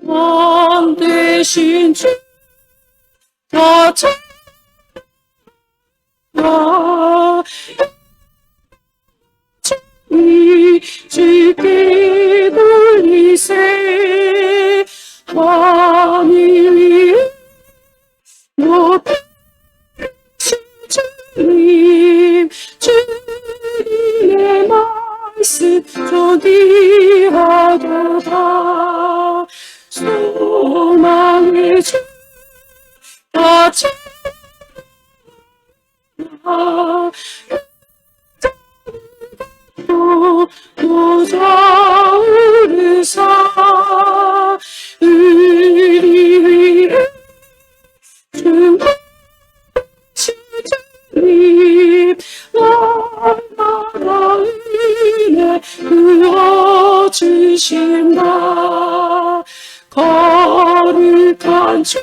왕 되신 주 다 찾아 주께 돌리세. 하늘 위에 높이신 주님, 주님의 말씀 존귀하도다. 소망의 주 다 찾아 도저오르사 우리 위에 주신 주님, 날마다 은혜 부어주신다. 거룩한 주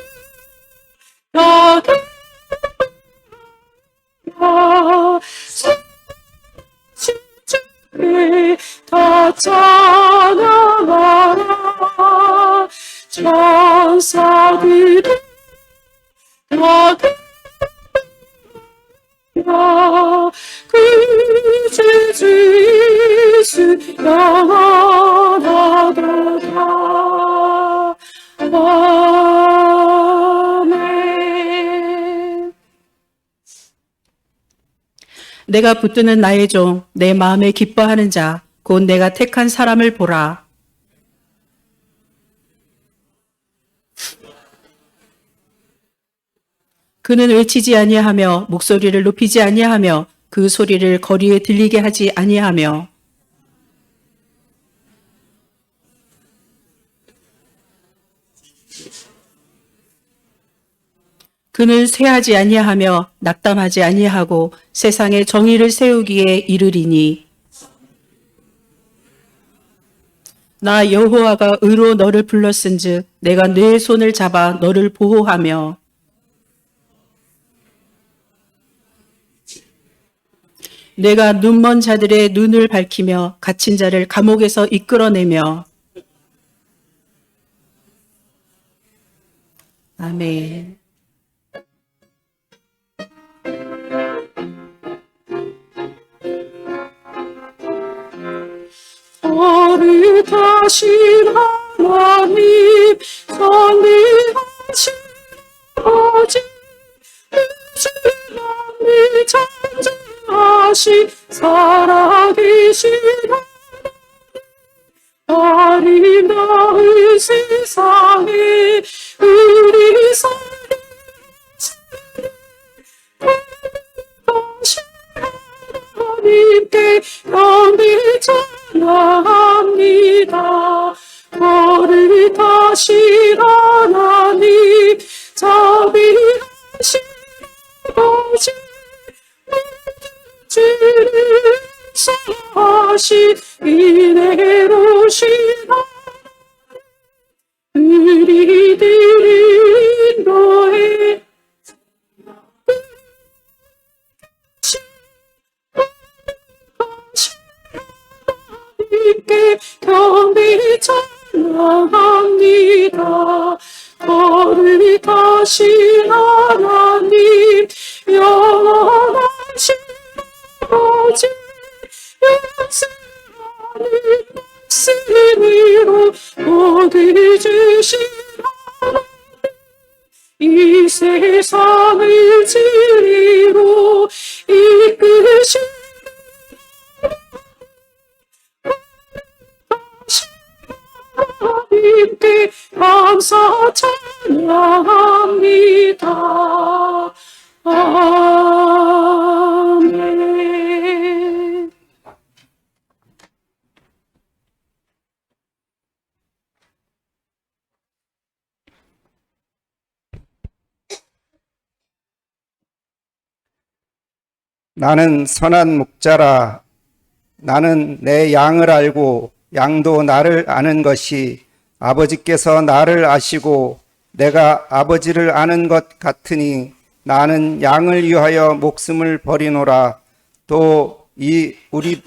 주께 다 찬양하라. 천사들이 다 그 주 예수 영원하도다. 아멘. 내가 붙드는 나의 종, 내 마음에 기뻐하는 자, 곧 내가 택한 사람을 보라. 그는 외치지 아니하며 목소리를 높이지 아니하며 그 소리를 거리에 들리게 하지 아니하며 그는 쇠하지 아니하며 낙담하지 아니하고 세상에 정의를 세우기에 이르리니. 나 여호와가 의로 너를 불렀은즉 내가 네 손을 잡아 너를 보호하며 내가 눈먼 자들의 눈을 밝히며 갇힌 자를 감옥에서 이끌어내며. 아멘. 거룩하신 하나님, 선대하신 아버지, 우주만을 창조하신 살아계신 하나님, 아름다운 세상에 우리 살아계신 하나님께 영광 찬양합니다. 거룩하신 하나님, 자비하신 아버지, 주를 사하신 은혜로우신 하나님, 우리들을 인도해 하나님께 경배 찬양합니다. 거룩하신 하나님, 영원하신 아버지, 영생하는 말씀으로 복을 주신 하나님, 이 세상을 진리로 이끄신 하나님께 감사 찬양합니다. 아멘. 나는 선한 목자라. 나는 내 양을 알고 양도 나를 아는 것이 아버지께서 나를 아시고 내가 아버지를 아는 것 같으니 나는 양을 위하여 목숨을 버리노라. 또 우리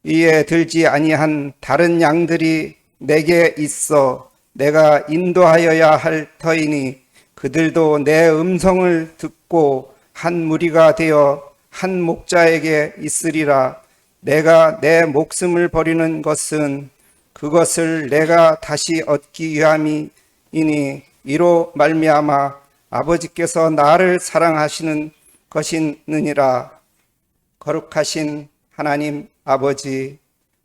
이에 들지 아니한 다른 양들이 내게 있어 내가 인도하여야 할 터이니 그들도 내 음성을 듣고 한 무리가 되어 한 목자에게 있으리라. 내가 내 목숨을 버리는 것은 그것을 내가 다시 얻기 위함이니 이로 말미암아 아버지께서 나를 사랑하시는 것이느니라. 거룩하신 하나님 아버지,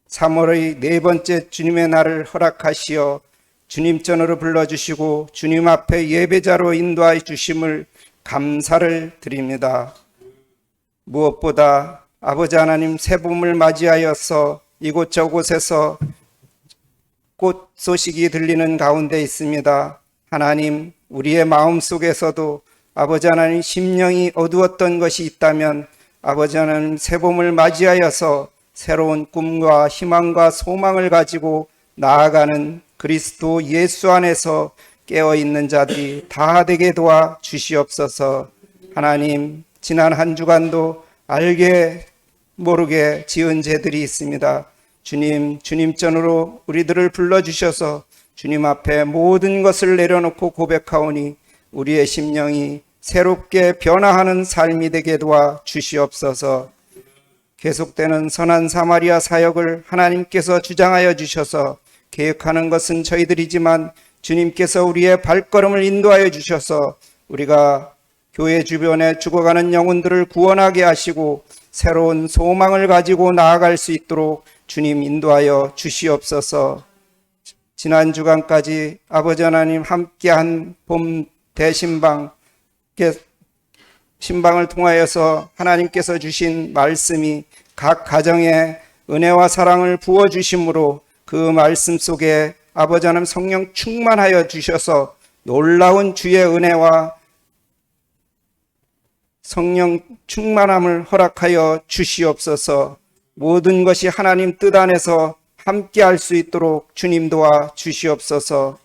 3월의 네 번째 주님의 날을 허락하시어 주님 전으로 불러주시고 주님 앞에 예배자로 인도하여 주심을 감사를 드립니다. 무엇보다 아버지 하나님 새 봄을 맞이하여서 이곳저곳에서 꽃 소식이 들리는 가운데 있습니다. 하나님, 우리의 마음 속에서도 아버지 하나님 심령이 어두웠던 것이 있다면 아버지 하나님 새 봄을 맞이하여서 새로운 꿈과 희망과 소망을 가지고 나아가는 그리스도 예수 안에서 깨어있는 자들이 다 되게 도와 주시옵소서. 하나님, 지난 한 주간도 알게 모르게 지은 죄들이 있습니다. 주님 전으로 우리들을 불러주셔서 주님 앞에 모든 것을 내려놓고 고백하오니 우리의 심령이 새롭게 변화하는 삶이 되게 도와 주시옵소서. 계속되는 선한 사마리아 사역을 하나님께서 주장하여 주셔서 계획하는 것은 저희들이지만 주님께서 우리의 발걸음을 인도하여 주셔서 우리가 교회 주변에 죽어가는 영혼들을 구원하게 하시고 새로운 소망을 가지고 나아갈 수 있도록 주님 인도하여 주시옵소서. 지난 주간까지 아버지 하나님 함께한 봄 대신방 신방을 통하여서 하나님께서 주신 말씀이 각 가정에 은혜와 사랑을 부어주심으로 그 말씀 속에 아버지 하나님 성령 충만하여 주셔서 놀라운 주의 은혜와 성령 충만함을 허락하여 주시옵소서. 모든 것이 하나님 뜻 안에서 함께 할 수 있도록 주님 도와 주시옵소서.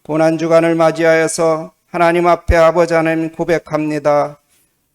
고난주간을 맞이하여서 하나님 앞에 아버지 하나님 고백합니다.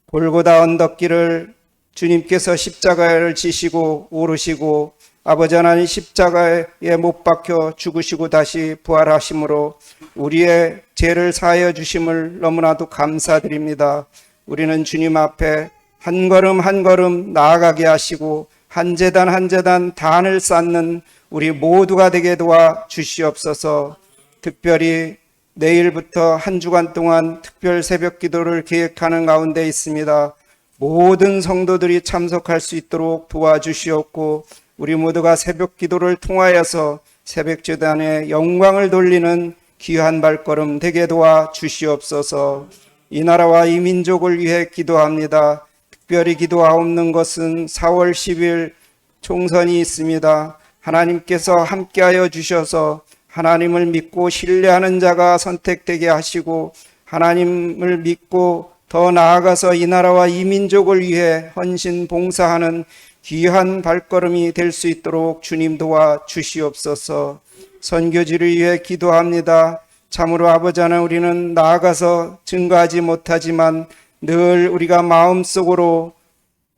골고다 언덕길을 주님께서 십자가를 지시고 오르시고 아버지 하나님 십자가에 못 박혀 죽으시고 다시 부활하심으로 우리의 죄를 사하여 주심을 너무나도 감사드립니다. 우리는 주님 앞에 한 걸음 한 걸음 나아가게 하시고 한 제단 한 제단 단을 쌓는 우리 모두가 되게 도와 주시옵소서. 특별히 내일부터 한 주간 동안 특별 새벽 기도를 계획하는 가운데 있습니다. 모든 성도들이 참석할 수 있도록 도와주시옵고 우리 모두가 새벽 기도를 통하여서 새벽 제단에 영광을 돌리는 귀한 발걸음 되게 도와 주시옵소서. 이 나라와 이 민족을 위해 기도합니다. 특별히 기도하옵는 것은 4월 10일 총선이 있습니다. 하나님께서 함께하여 주셔서 하나님을 믿고 신뢰하는 자가 선택되게 하시고 하나님을 믿고 더 나아가서 이 나라와 이 민족을 위해 헌신 봉사하는 귀한 발걸음이 될 수 있도록 주님 도와 주시옵소서. 선교지를 위해 기도합니다. 참으로 아버지 하나님, 우리는 나아가서 증거하지 못하지만 늘 우리가 마음속으로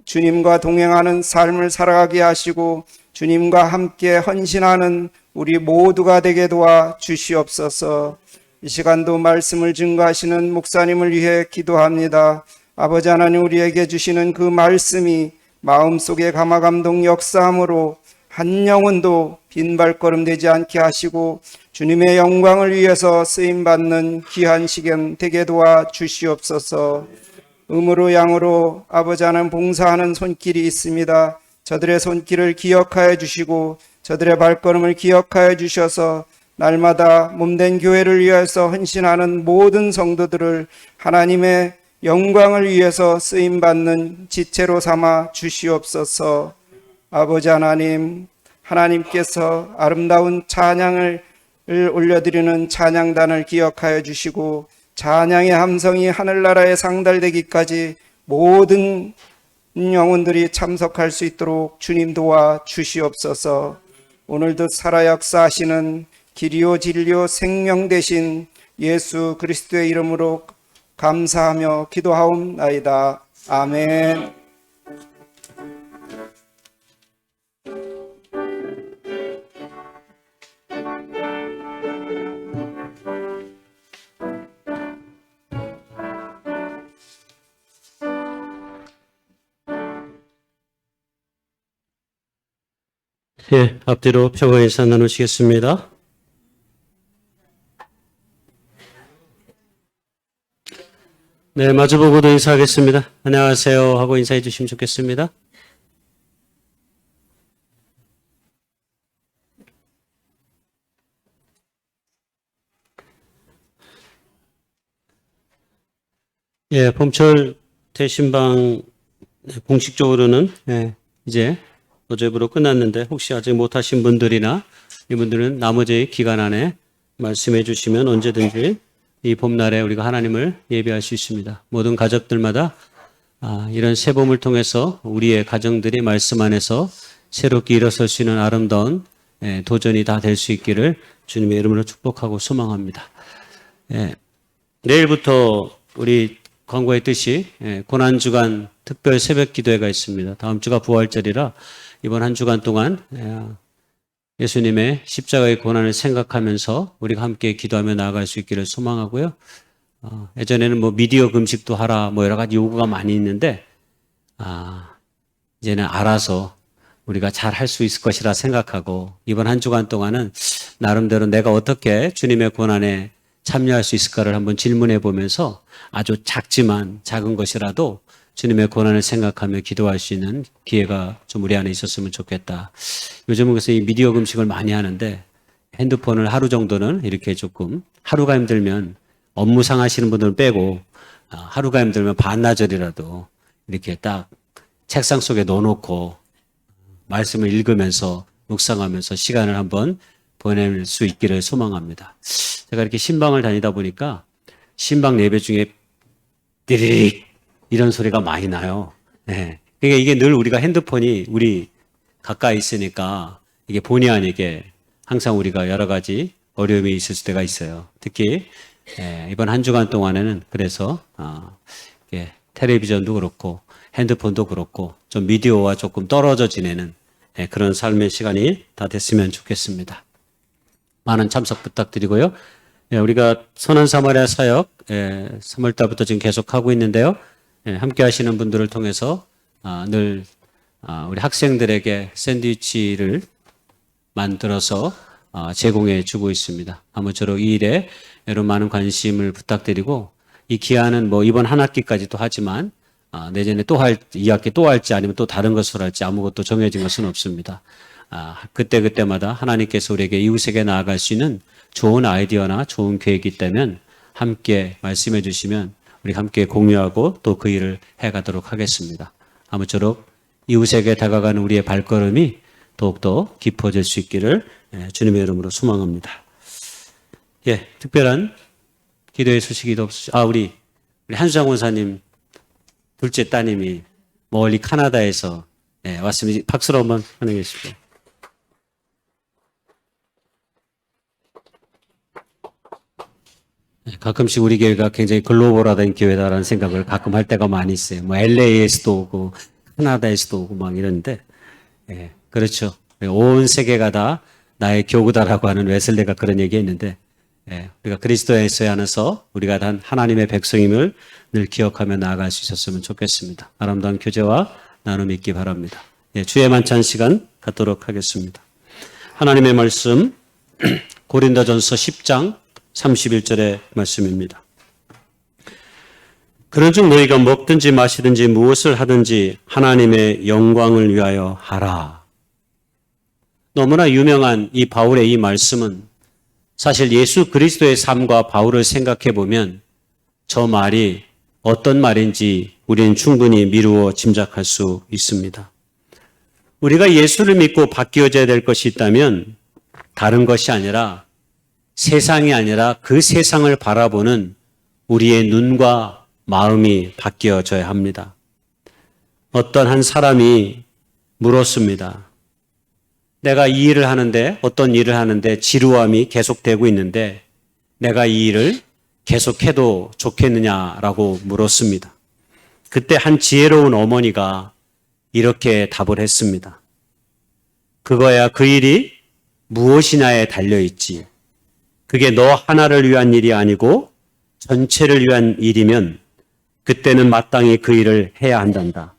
주님과 동행하는 삶을 살아가게 하시고 주님과 함께 헌신하는 우리 모두가 되게 도와 주시옵소서. 이 시간도 말씀을 증거하시는 목사님을 위해 기도합니다. 아버지 하나님, 우리에게 주시는 그 말씀이 마음속에 감화감동 역사함으로 한 영혼도 빈 발걸음 되지 않게 하시고 주님의 영광을 위해서 쓰임받는 귀한 시간 되게 도와 주시옵소서. 음으로 양으로 아버지 하나님 봉사하는 손길이 있습니다. 저들의 손길을 기억하여 주시고 저들의 발걸음을 기억하여 주셔서 날마다 몸된 교회를 위해서 헌신하는 모든 성도들을 하나님의 영광을 위해서 쓰임받는 지체로 삼아 주시옵소서. 아버지 하나님, 하나님께서 아름다운 찬양을 올려드리는 찬양단을 기억하여 주시고 찬양의 함성이 하늘나라에 상달되기까지 모든 영혼들이 참석할 수 있도록 주님 도와 주시옵소서. 오늘도 살아 역사하시는 길이요 진리요 생명 되신 예수 그리스도의 이름으로 감사하며 기도하옵나이다. 아멘. 예, 앞뒤로 평화 인사 나누시겠습니다. 네, 마주보고도 인사하겠습니다. 안녕하세요 하고 인사해 주시면 좋겠습니다. 예, 봄철 대신방 공식적으로는 이제 어제부로 끝났는데 혹시 아직 못하신 분들이나 이분들은 나머지 기간 안에 말씀해 주시면 언제든지 이 봄날에 우리가 하나님을 예배할 수 있습니다. 모든 가족들마다 이런 새 봄을 통해서 우리의 가정들이 말씀 안에서 새롭게 일어설 수 있는 아름다운 도전이 다 될 수 있기를 주님의 이름으로 축복하고 소망합니다. 내일부터 우리 광고했듯이 고난주간 특별 새벽 기도회가 있습니다. 다음 주가 부활절이라 이번 한 주간 동안 예수님의 십자가의 고난을 생각하면서 우리가 함께 기도하며 나아갈 수 있기를 소망하고요. 예전에는 뭐 미디어 금식도 하라 뭐 여러 가지 요구가 많이 있는데 이제는 알아서 우리가 잘 할 수 있을 것이라 생각하고 이번 한 주간 동안은 나름대로 내가 어떻게 주님의 고난에 참여할 수 있을까를 한번 질문해 보면서 아주 작지만 작은 것이라도 주님의 고난을 생각하며 기도할 수 있는 기회가 좀 우리 안에 있었으면 좋겠다. 요즘은 그래서 이 미디어 금식을 많이 하는데 핸드폰을 하루 정도는 이렇게 조금 하루가 힘들면 업무상 하시는 분들은 빼고 하루가 힘들면 반나절이라도 이렇게 딱 책상 속에 넣어놓고 말씀을 읽으면서 묵상하면서 시간을 한번 보낼 수 있기를 소망합니다. 제가 이렇게 신방을 다니다 보니까 신방 예배 중에 띠리릭 이런 소리가 많이 나요. 네. 그러니까 이게 늘 우리가 핸드폰이 우리 가까이 있으니까 이게 본의 아니게 항상 우리가 여러 가지 어려움이 있을 때가 있어요. 특히 이번 한 주간 동안에는 그래서 텔레비전도 그렇고 핸드폰도 그렇고 좀 미디어와 조금 떨어져 지내는 그런 삶의 시간이 다 됐으면 좋겠습니다. 많은 참석 부탁드리고요. 우리가 선한 사마리아 사역 3월 달부터 지금 계속하고 있는데요. 함께 하시는 분들을 통해서 늘 우리 학생들에게 샌드위치를 만들어서 제공해 주고 있습니다. 아무쪼록 이 일에 여러분 많은 관심을 부탁드리고 이 기한은 뭐 이번 한 학기까지도 하지만 내년에 또 2학기 또 할지 아니면 또 다른 것으로 할지 아무것도 정해진 것은 없습니다. 그때그때마다 하나님께서 우리에게 이웃에게 나아갈 수 있는 좋은 아이디어나 좋은 계획이 있다면 함께 말씀해 주시면 우리 함께 공유하고 또 그 일을 해가도록 하겠습니다. 아무쪼록 이웃에게 다가가는 우리의 발걸음이 더욱더 깊어질 수 있기를 주님의 이름으로 소망합니다. 특별한 기도의 소식이 우리 한수장 원사님 둘째 따님이 멀리 캐나다에서 왔습니다. 박수로 한번 환영해 주십시오. 가끔씩 우리 교회가 굉장히 글로벌화된 교회다라는 생각을 가끔 할 때가 많이 있어요. 뭐 LA에서도 오고 캐나다에서도 오고 막 이러는데 그렇죠. 온 세계가 다 나의 교구다라고 하는 웨슬레가 그런 얘기했는데 우리가 그리스도의 안에서 우리가 단 하나님의 백성임을 늘 기억하며 나아갈 수 있었으면 좋겠습니다. 아름다운 교제와 나눔이 있기 바랍니다. 주의 만찬 시간 갖도록 하겠습니다. 하나님의 말씀 고린도전서 10장 31절의 말씀입니다. 그런즉 너희가 먹든지 마시든지 무엇을 하든지 하나님의 영광을 위하여 하라. 너무나 유명한 이 바울의 이 말씀은 사실 예수 그리스도의 삶과 바울을 생각해 보면 저 말이 어떤 말인지 우리는 충분히 미루어 짐작할 수 있습니다. 우리가 예수를 믿고 바뀌어져야 될 것이 있다면 다른 것이 아니라 세상이 아니라 그 세상을 바라보는 우리의 눈과 마음이 바뀌어져야 합니다. 어떤 한 사람이 물었습니다. 내가 이 일을 하는데, 어떤 일을 하는데 지루함이 계속되고 있는데 내가 이 일을 계속해도 좋겠느냐라고 물었습니다. 그때 한 지혜로운 어머니가 이렇게 답을 했습니다. 그거야 그 일이 무엇이냐에 달려있지. 그게 너 하나를 위한 일이 아니고 전체를 위한 일이면 그때는 마땅히 그 일을 해야 한단다.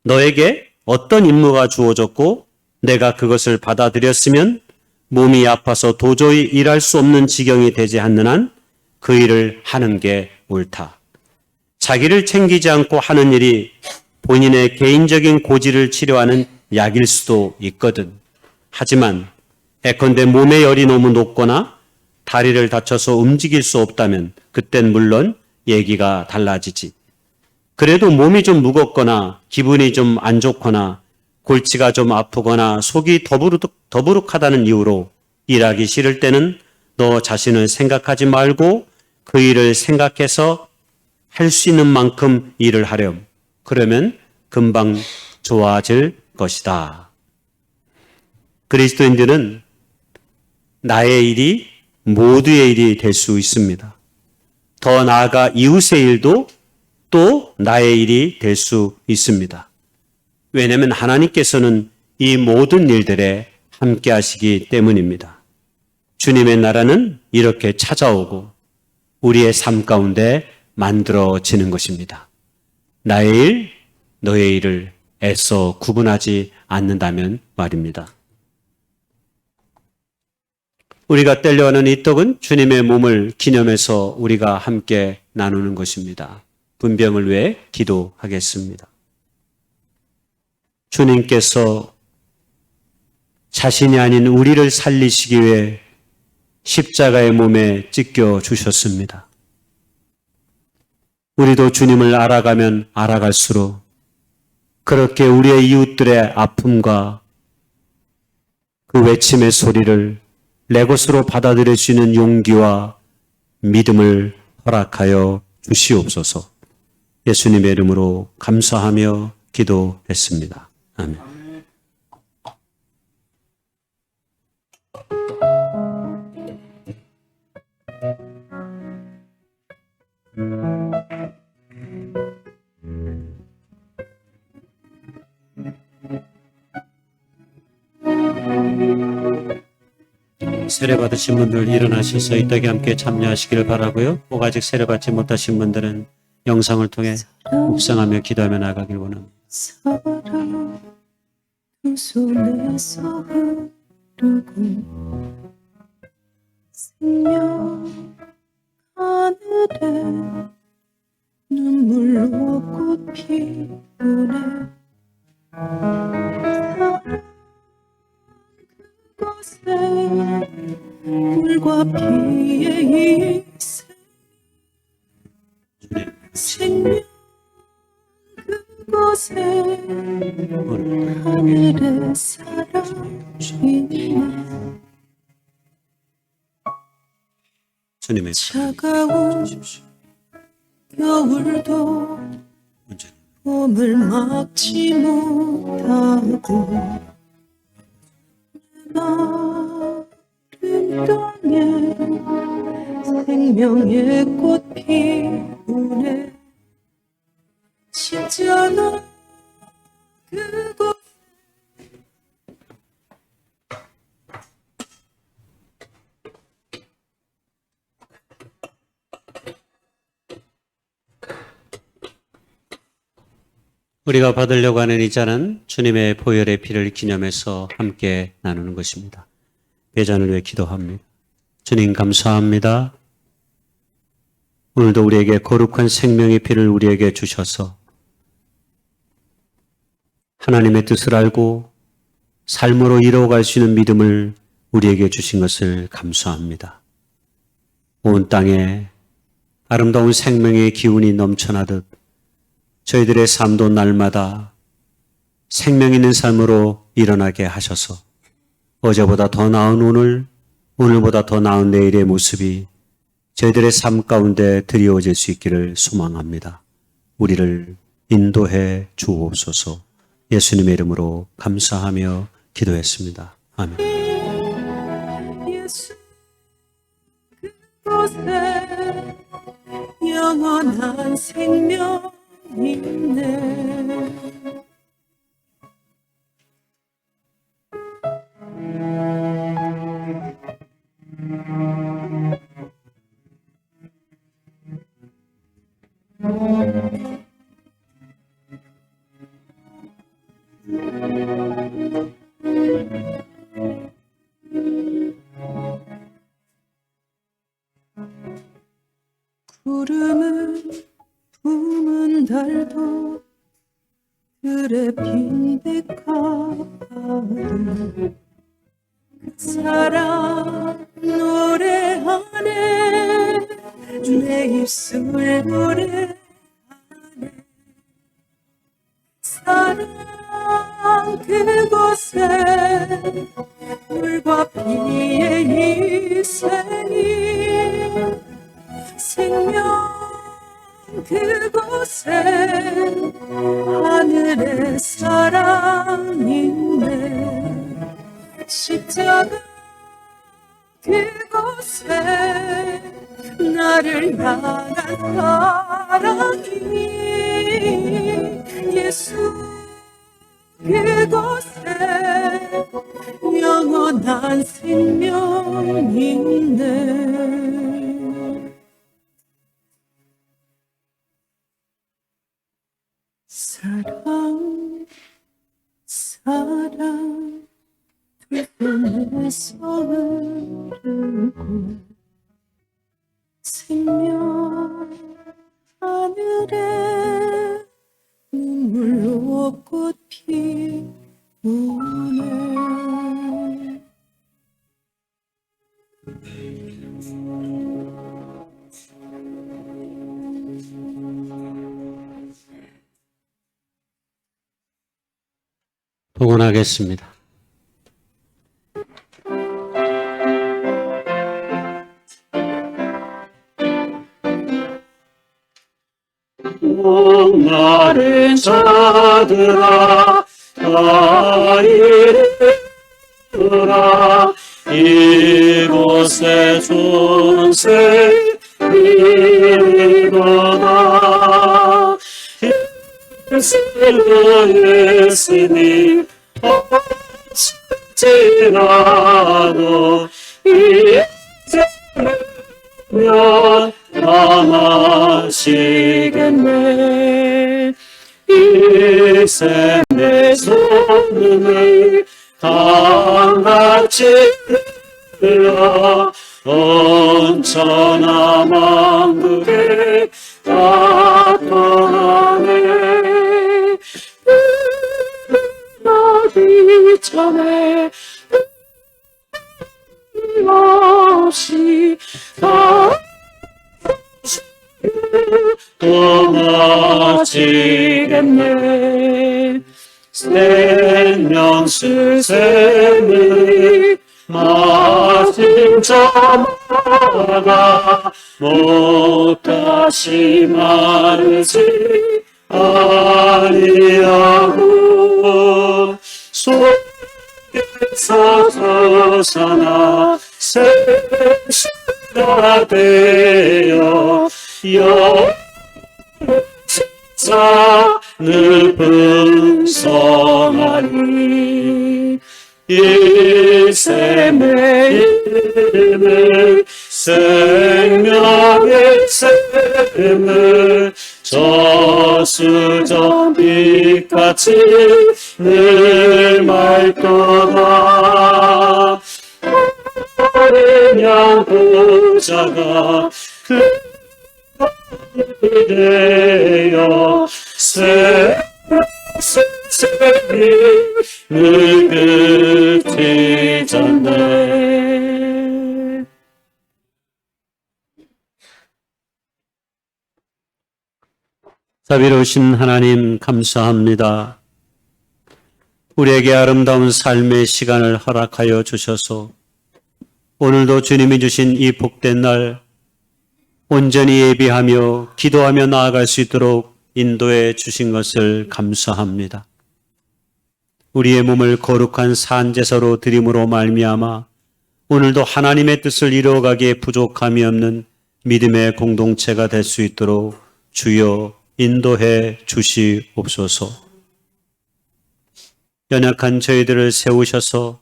너에게 어떤 임무가 주어졌고 내가 그것을 받아들였으면 몸이 아파서 도저히 일할 수 없는 지경이 되지 않는 한 그 일을 하는 게 옳다. 자기를 챙기지 않고 하는 일이 본인의 개인적인 고지를 치료하는 약일 수도 있거든. 하지만 예컨대 몸의 열이 너무 높거나 다리를 다쳐서 움직일 수 없다면 그땐 물론 얘기가 달라지지. 그래도 몸이 좀 무겁거나 기분이 좀 안 좋거나 골치가 좀 아프거나 속이 더부룩하다는 이유로 일하기 싫을 때는 너 자신을 생각하지 말고 그 일을 생각해서 할 수 있는 만큼 일을 하렴. 그러면 금방 좋아질 것이다. 그리스도인들은 나의 일이 모두의 일이 될 수 있습니다. 더 나아가 이웃의 일도 또 나의 일이 될 수 있습니다. 왜냐하면 하나님께서는 이 모든 일들에 함께 하시기 때문입니다. 주님의 나라는 이렇게 찾아오고 우리의 삶 가운데 만들어지는 것입니다. 나의 일, 너의 일을 애써 구분하지 않는다면 말입니다. 우리가 떼려하는 이 떡은 주님의 몸을 기념해서 우리가 함께 나누는 것입니다. 분병을 위해 기도하겠습니다. 주님께서 자신이 아닌 우리를 살리시기 위해 십자가의 몸에 찢겨 주셨습니다. 우리도 주님을 알아가면 알아갈수록 그렇게 우리의 이웃들의 아픔과 그 외침의 소리를 내 것으로 받아들일 수 있는 용기와 믿음을 허락하여 주시옵소서. 예수님의 이름으로 감사하며 기도했습니다. 아멘. 세례 받으신 분들 일어나셔서 이 떡에 함께 참여하시기를 바라고요. 꼭 아직 세례 받지 못하신 분들은 영상을 통해 묵상하며 기도하며 나가길 원합니다. 사랑 두 손에서 흐르고 생명 하늘에 눈물로 꽃 피우네 사랑 그곳에 물과 피의 이세 생명 그곳에 하늘의 사랑 주인네 주님의 차가운 겨울도 문제는 봄을 막지 못하고 마른 땅에 생명의 꽃 피우네 십자가 그곳 우리가 받으려고 하는 이 잔은 주님의 보혈의 피를 기념해서 함께 나누는 것입니다. 배잔을 위해 기도합니다. 주님 감사합니다. 오늘도 우리에게 거룩한 생명의 피를 우리에게 주셔서 하나님의 뜻을 알고 삶으로 이루어갈 수 있는 믿음을 우리에게 주신 것을 감사합니다. 온 땅에 아름다운 생명의 기운이 넘쳐나듯 저희들의 삶도 날마다 생명 있는 삶으로 일어나게 하셔서 어제보다 더 나은 오늘, 오늘보다 더 나은 내일의 모습이 저희들의 삶 가운데 드리워질 수 있기를 소망합니다. 우리를 인도해 주옵소서. 예수님의 이름으로 감사하며 기도했습니다. 아멘. 예수 그곳에 영원한 생명이 있네. 구름은 품은 달도 그래 빈백하리 그 사랑 노래하네 내 입술 노래하네 사랑 그곳에 물과 피의 희생이 생명 그곳에 하늘의 사랑이 있네 십자가 그곳에 나를 향한 사랑이 예수 그곳에 영원한 생명이 있네 사랑 사랑 두 손에서 흐르고 생명 하늘에 눈물로 꽃 피우네 동원하겠습니다. 목마른 자들아 다 이르라 이곳에 존세 이르거나 예수님 지나도 이제면 남아시겠네 이세 내 소문을 강같이 들려 온천하 만국에 다 떠나네 나기 전에 없이 다 떠나지겠네 생명수 샘을 마신 자마다 못다시 마르지 아니하고 속에서 솟아나 생수가 되어 영생산을 풍성하니 일샘의 이름을 생명의 샘을 저수정 빛같이 늘 맑도다 어린 양 보자가 그 되어 세상이 늘 끝이 졌네 자비로우신 하나님 감사합니다. 우리에게 아름다운 삶의 시간을 허락하여 주셔서 오늘도 주님이 주신 이 복된 날 온전히 예비하며 기도하며 나아갈 수 있도록 인도해 주신 것을 감사합니다. 우리의 몸을 거룩한 산제사로 드림으로 말미암아 오늘도 하나님의 뜻을 이루어가기에 부족함이 없는 믿음의 공동체가 될 수 있도록 주여 인도해 주시옵소서. 연약한 저희들을 세우셔서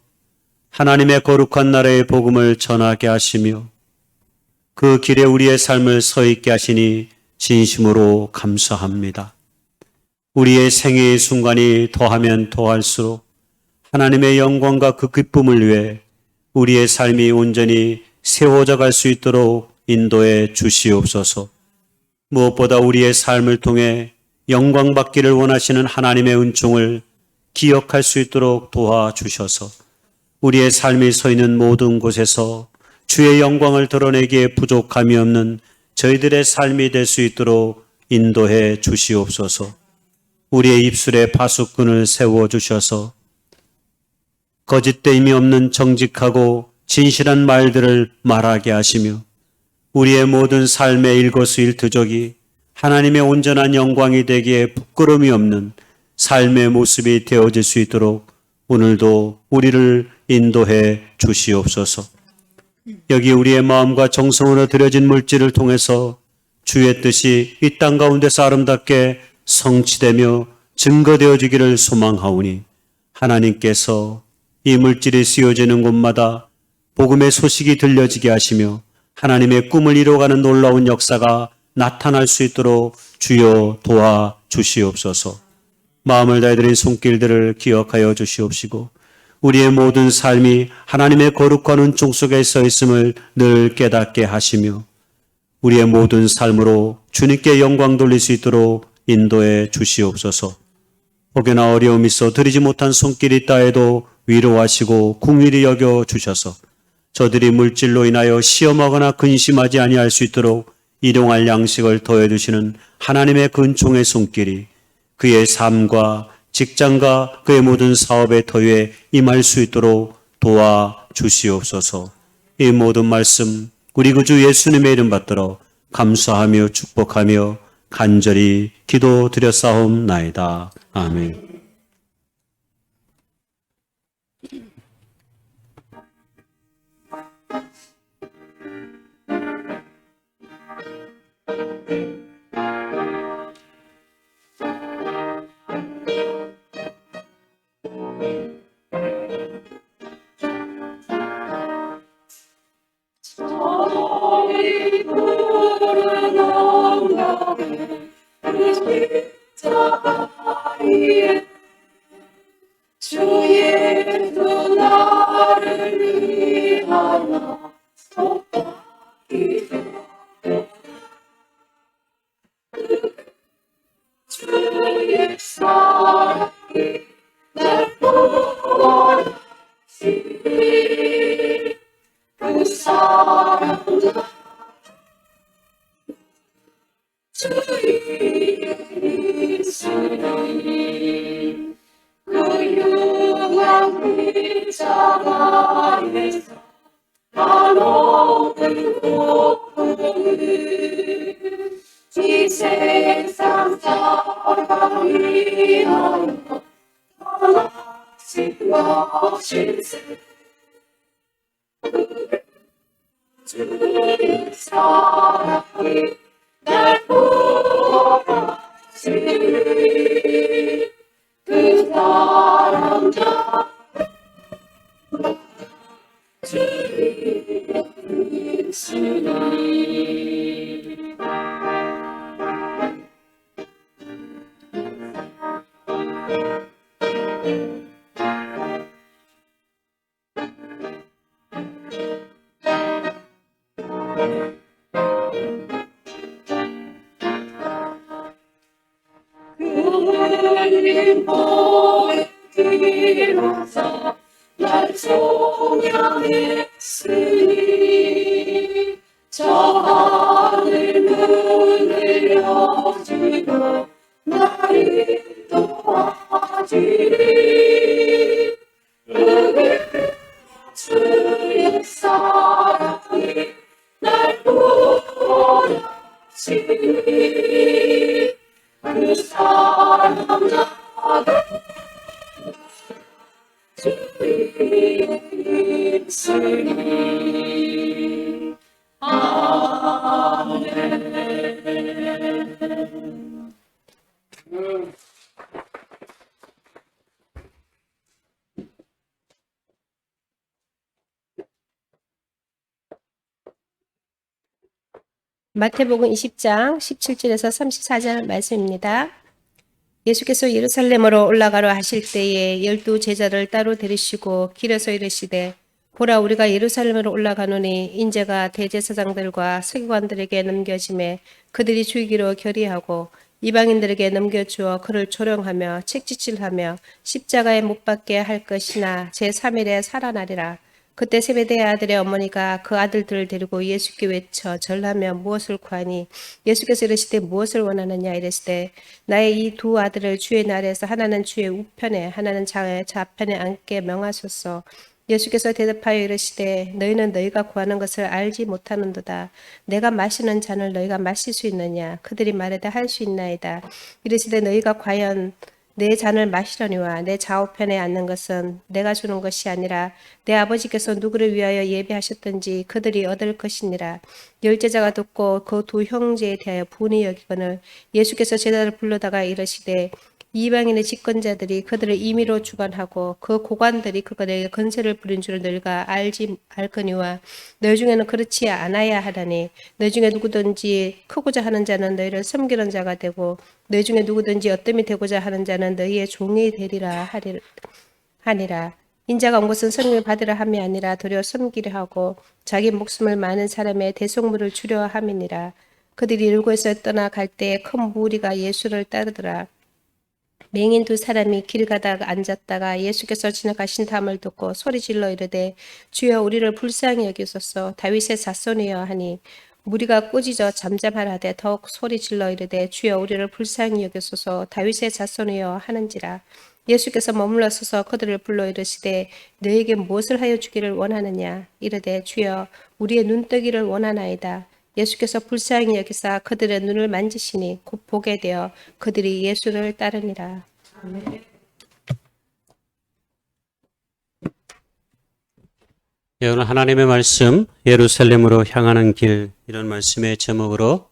하나님의 거룩한 나라의 복음을 전하게 하시며 그 길에 우리의 삶을 서 있게 하시니 진심으로 감사합니다. 우리의 생애의 순간이 더하면 더할수록 하나님의 영광과 그 기쁨을 위해 우리의 삶이 온전히 세워져 갈 수 있도록 인도해 주시옵소서. 무엇보다 우리의 삶을 통해 영광 받기를 원하시는 하나님의 은총을 기억할 수 있도록 도와주셔서 우리의 삶이 서 있는 모든 곳에서 주의 영광을 드러내기에 부족함이 없는 저희들의 삶이 될 수 있도록 인도해 주시옵소서. 우리의 입술에 파수꾼을 세워주셔서 거짓됨이 없는 정직하고 진실한 말들을 말하게 하시며 우리의 모든 삶의 일거수일투족이 하나님의 온전한 영광이 되기에 부끄러움이 없는 삶의 모습이 되어질 수 있도록 오늘도 우리를 인도해 주시옵소서. 여기 우리의 마음과 정성으로 드려진 물질을 통해서 주의 뜻이 이 땅 가운데서 아름답게 성취되며 증거되어지기를 소망하오니 하나님께서 이 물질이 쓰여지는 곳마다 복음의 소식이 들려지게 하시며 하나님의 꿈을 이루어가는 놀라운 역사가 나타날 수 있도록 주여 도와주시옵소서. 마음을 다해드린 손길들을 기억하여 주시옵시고 우리의 모든 삶이 하나님의 거룩한 은총 속에 서 있음을 늘 깨닫게 하시며 우리의 모든 삶으로 주님께 영광 돌릴 수 있도록 인도해 주시옵소서. 혹여나 어려움이 있어 드리지 못한 손길이 있다 해도 위로하시고 긍휼히 여겨 주셔서 저들이 물질로 인하여 시험하거나 근심하지 아니할 수 있도록 일용할 양식을 더해 주시는 하나님의 근총의 손길이 그의 삶과 직장과 그의 모든 사업의 터위에 임할 수 있도록 도와주시옵소서. 이 모든 말씀 우리 구주 예수님의 이름 받들어 감사하며 축복하며 간절히 기도드렸사옵나이다. 아멘. 주의 두 나를 위하여 주의 사랑이 날 구원하시니 그 사랑 주의 있으니 그 유한 십자가에서 나오는 복음을 이 세상 사람 위하여 떠나신 것일세. 주의 사랑이 날 구원하시니 그 사랑 주의 있으니 그님 보이로서 날 소명했으니 저 하늘 문을 여시고 날 인도하시니 그게 주의 사랑이 날 구원하시니 그 우리의 힘쓰리. 아멘. 마태복음 20장 17절에서 34절 말씀입니다. 예수께서 예루살렘으로 올라가려 하실 때에 12 제자를 따로 데리시고 길에서 이르시되 보라 우리가 예루살렘으로 올라가노니 인자가 대제사장들과 서기관들에게 넘겨짐에 그들이 죽이기로 결의하고 이방인들에게 넘겨주어 그를 조롱하며 책짓질하며 십자가에 못 박게 할 것이나 제3일에 살아나리라. 그때 세베대의 아들의 어머니가 그 아들들을 데리고 예수께 외쳐 절하며 무엇을 구하니 예수께서 이르시되 무엇을 원하느냐 이르시되 나의 이 두 아들을 주의 나라에서 하나는 주의 우편에 하나는 좌편에 앉게 명하소서. 예수께서 대답하여 이르시되 너희는 너희가 구하는 것을 알지 못하는도다. 내가 마시는 잔을 너희가 마실 수 있느냐. 그들이 말하되 할 수 있나이다. 이르시되 너희가 과연 내 잔을 마시려니와 내 좌우편에 앉는 것은 내가 주는 것이 아니라 내 아버지께서 누구를 위하여 예비하셨든지 그들이 얻을 것이니라. 열제자가 듣고 그 두 형제에 대하여 분이 여기거늘 예수께서 제자를 불러다가 이르시되 이방인의 집권자들이 그들을 임의로 주관하고 그 고관들이 그들에게 건세를 부린 줄을 너희가 알거니와 너희 중에는 그렇지 않아야 하다니. 너희 중에 누구든지 크고자 하는 자는 너희를 섬기는 자가 되고 너희 중에 누구든지 어뜸이 되고자 하는 자는 너희의 종이 되리라 하니라. 인자가 온 것은 선임을 받으려 함이 아니라 도리어 섬기려 하고 자기 목숨을 많은 사람의 대속물을 주려 함이니라. 그들이 이르고에서 떠나갈 때에 큰 무리가 예수를 따르더라. 맹인 두 사람이 길 가다가 앉았다가 예수께서 지나가신 다음을 듣고 소리질러 이르되 주여 우리를 불쌍히 여기소서. 다윗의 자손이여 하니 무리가 꾸짖어 잠잠하라되 더욱 소리질러 이르되 주여 우리를 불쌍히 여기소서. 다윗의 자손이여 하는지라. 예수께서 머물러 서서 그들을 불러 이르시되 너에게 무엇을 하여 주기를 원하느냐. 이르되 주여 우리의 눈뜨기를 원하나이다. 예수께서 불쌍히 여기사 그들의 눈을 만지시니 곧 보게 되어 그들이 예수를 따르니라. 예, 오늘 하나님의 말씀 예루살렘으로 향하는 길, 이런 말씀의 제목으로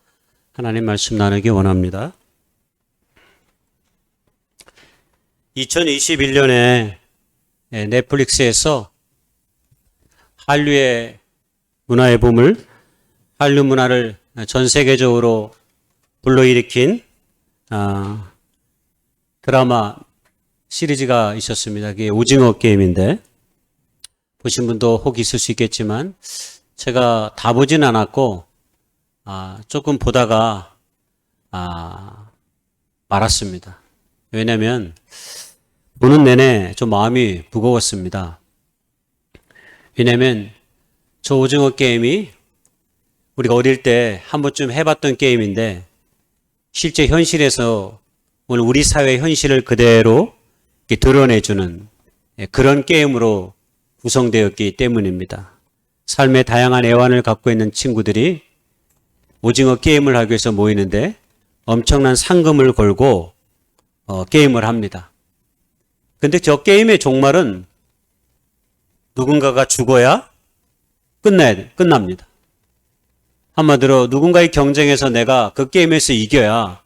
하나님 말씀 나누기 원합니다. 2021년에 넷플릭스에서 한류의 문화의 붐을, 한류 문화를 전 세계적으로 불러일으킨 드라마 시리즈가 있었습니다. 그게 오징어 게임인데 보신 분도 혹 있을 수 있겠지만 제가 다 보진 않았고 조금 보다가 말았습니다. 왜냐하면 보는 내내 좀 마음이 무거웠습니다. 왜냐하면 저 오징어 게임이 우리가 어릴 때 한 번쯤 해봤던 게임인데 실제 현실에서 오늘 우리 사회의 현실을 그대로 드러내주는 그런 게임으로 구성되었기 때문입니다. 삶의 다양한 애환을 갖고 있는 친구들이 오징어 게임을 하기 위해서 모이는데 엄청난 상금을 걸고 게임을 합니다. 근데 저 게임의 종말은 누군가가 죽어야 끝납니다. 한마디로 누군가의 경쟁에서 내가 그 게임에서 이겨야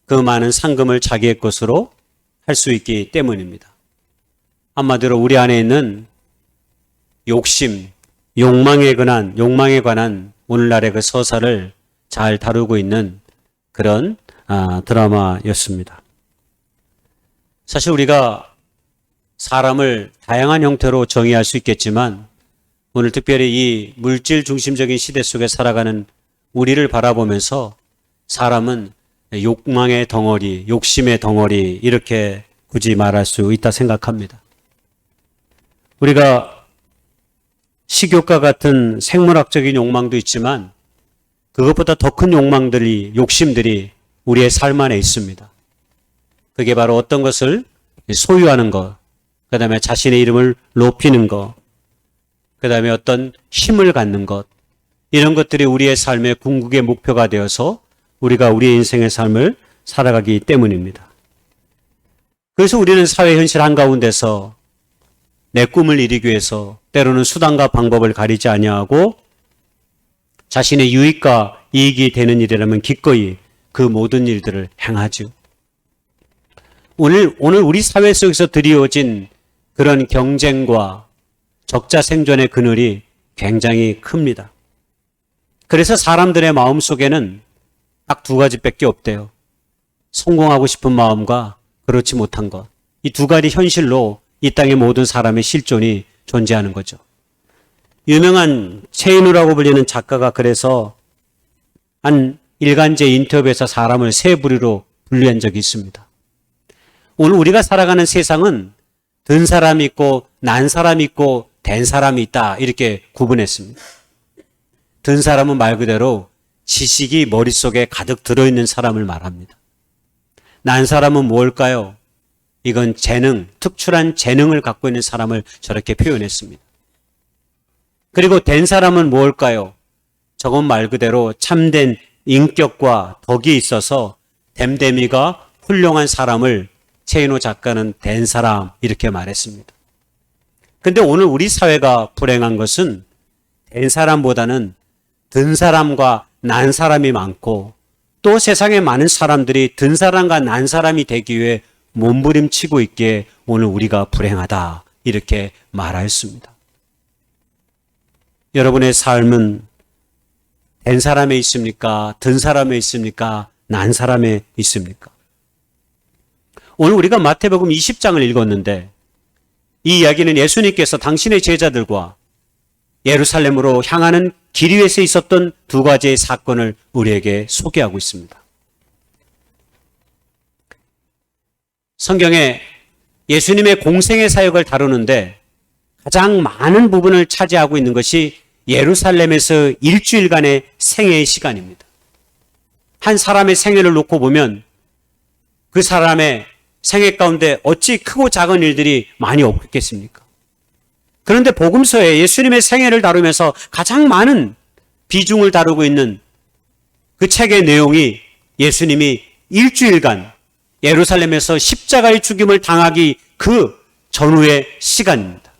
그 많은 상금을 자기의 것으로 할 수 있기 때문입니다. 한마디로 우리 안에 있는 욕심, 욕망에 관한 오늘날의 그 서사를 잘 다루고 있는 그런 드라마였습니다. 사실 우리가 사람을 다양한 형태로 정의할 수 있겠지만 오늘 특별히 이 물질 중심적인 시대 속에 살아가는 우리를 바라보면서 사람은 욕망의 덩어리, 욕심의 덩어리 이렇게 굳이 말할 수 있다 생각합니다. 우리가 식욕과 같은 생물학적인 욕망도 있지만 그것보다 더 큰 욕심들이 우리의 삶 안에 있습니다. 그게 바로 어떤 것을 소유하는 것, 그 다음에 자신의 이름을 높이는 것, 그 다음에 어떤 힘을 갖는 것, 이런 것들이 우리의 삶의 궁극의 목표가 되어서 우리가 우리의 인생의 삶을 살아가기 때문입니다. 그래서 우리는 사회 현실 한가운데서 내 꿈을 이루기 위해서 때로는 수단과 방법을 가리지 아니하고 자신의 유익과 이익이 되는 일이라면 기꺼이 그 모든 일들을 행하죠. 오늘 우리 사회 속에서 드리워진 그런 경쟁과 적자 생존의 그늘이 굉장히 큽니다. 그래서 사람들의 마음 속에는 딱 두 가지밖에 없대요. 성공하고 싶은 마음과 그렇지 못한 것. 이 두 가지 현실로 이 땅의 모든 사람의 실존이 존재하는 거죠. 유명한 체인우라고 불리는 작가가 그래서 한 일간지 인터뷰에서 사람을 세 부류로 분류한 적이 있습니다. 오늘 우리가 살아가는 세상은 든 사람이 있고 난 사람이 있고 된 사람이 있다 이렇게 구분했습니다. 든 사람은 말 그대로 지식이 머릿속에 가득 들어있는 사람을 말합니다. 난 사람은 뭘까요? 이건 재능, 특출한 재능을 갖고 있는 사람을 저렇게 표현했습니다. 그리고 된 사람은 뭘까요? 저건 말 그대로 참된 인격과 덕이 있어서 됨됨이가 훌륭한 사람을 최인호 작가는 된 사람 이렇게 말했습니다. 근데 오늘 우리 사회가 불행한 것은 된 사람보다는 든 사람과 난 사람이 많고 또 세상에 많은 사람들이 든 사람과 난 사람이 되기 위해 몸부림치고 있기에 오늘 우리가 불행하다 이렇게 말하였습니다. 여러분의 삶은 된 사람에 있습니까? 든 사람에 있습니까? 난 사람에 있습니까? 오늘 우리가 마태복음 20장을 읽었는데 이 이야기는 예수님께서 당신의 제자들과 예루살렘으로 향하는 길 위에서 있었던 두 가지의 사건을 우리에게 소개하고 있습니다. 성경에 예수님의 공생의 사역을 다루는데 가장 많은 부분을 차지하고 있는 것이 예루살렘에서 일주일간의 생애의 시간입니다. 한 사람의 생애를 놓고 보면 그 사람의 생애 가운데 어찌 크고 작은 일들이 많이 없겠습니까? 그런데 복음서에 예수님의 생애를 다루면서 가장 많은 비중을 다루고 있는 그 책의 내용이 예수님이 일주일간 예루살렘에서 십자가의 죽임을 당하기 그 전후의 시간입니다.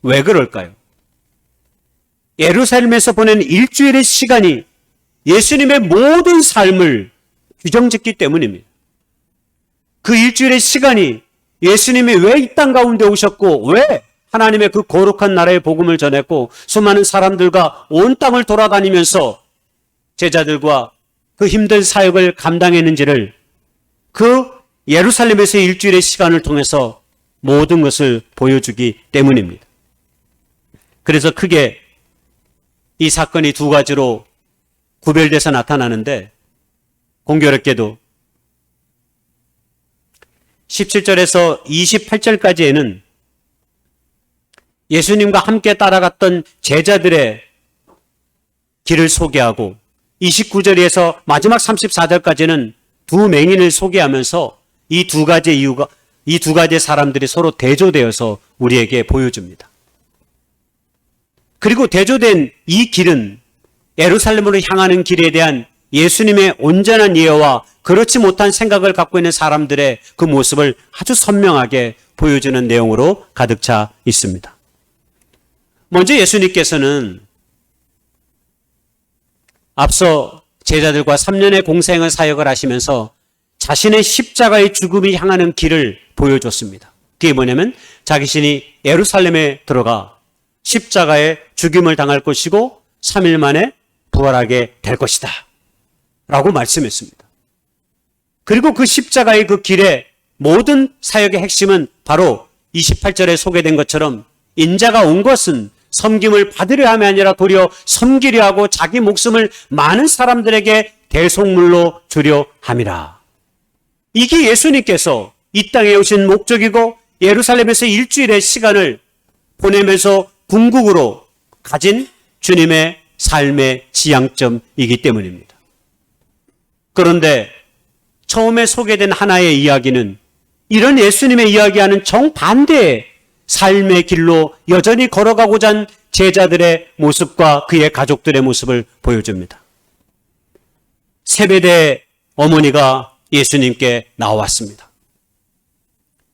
왜 그럴까요? 예루살렘에서 보낸 일주일의 시간이 예수님의 모든 삶을 규정짓기 때문입니다. 그 일주일의 시간이 예수님이 왜 이 땅 가운데 오셨고 왜 하나님의 그 거룩한 나라의 복음을 전했고 수많은 사람들과 온 땅을 돌아다니면서 제자들과 그 힘든 사역을 감당했는지를 그 예루살렘에서 일주일의 시간을 통해서 모든 것을 보여주기 때문입니다. 그래서 크게 이 사건이 두 가지로 구별돼서 나타나는데 공교롭게도 17절에서 28절까지에는 예수님과 함께 따라갔던 제자들의 길을 소개하고 29절에서 마지막 34절까지는 두 맹인을 소개하면서 이 두 가지의 사람들이 서로 대조되어서 우리에게 보여줍니다. 그리고 대조된 이 길은 예루살렘으로 향하는 길에 대한 예수님의 온전한 이해와 그렇지 못한 생각을 갖고 있는 사람들의 그 모습을 아주 선명하게 보여주는 내용으로 가득 차 있습니다. 먼저 예수님께서는 앞서 제자들과 3년의 공생의 사역을 하시면서 자신의 십자가의 죽음이 향하는 길을 보여줬습니다. 그게 뭐냐면 자신이 예루살렘에 들어가 십자가의 죽임을 당할 것이고 3일 만에 부활하게 될 것이다 라고 말씀했습니다. 그리고 그 십자가의 그 길의 모든 사역의 핵심은 바로 28절에 소개된 것처럼 인자가 온 것은 섬김을 받으려 함이 아니라 도리어 섬기려 하고 자기 목숨을 많은 사람들에게 대속물로 주려 함이라. 이게 예수님께서 이 땅에 오신 목적이고 예루살렘에서 일주일의 시간을 보내면서 궁극으로 가진 주님의 삶의 지향점이기 때문입니다. 그런데 처음에 소개된 하나의 이야기는 이런 예수님의 이야기하는 정반대의 삶의 길로 여전히 걸어가고자 한 제자들의 모습과 그의 가족들의 모습을 보여줍니다. 세베대 어머니가 예수님께 나왔습니다.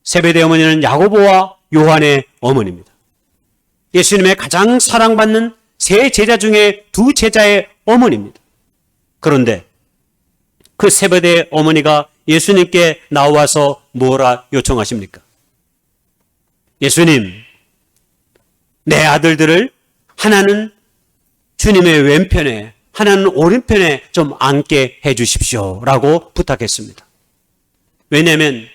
세베대 어머니는 야고보와 요한의 어머니입니다. 예수님의 가장 사랑받는 세 제자 중에 두 제자의 어머니입니다. 그런데 그 세베대의 어머니가 예수님께 나와서 뭐라 요청하십니까? 예수님, 내 아들들을 하나는 주님의 왼편에, 하나는 오른편에 좀 앉게 해 주십시오 라고 부탁했습니다. 왜냐하면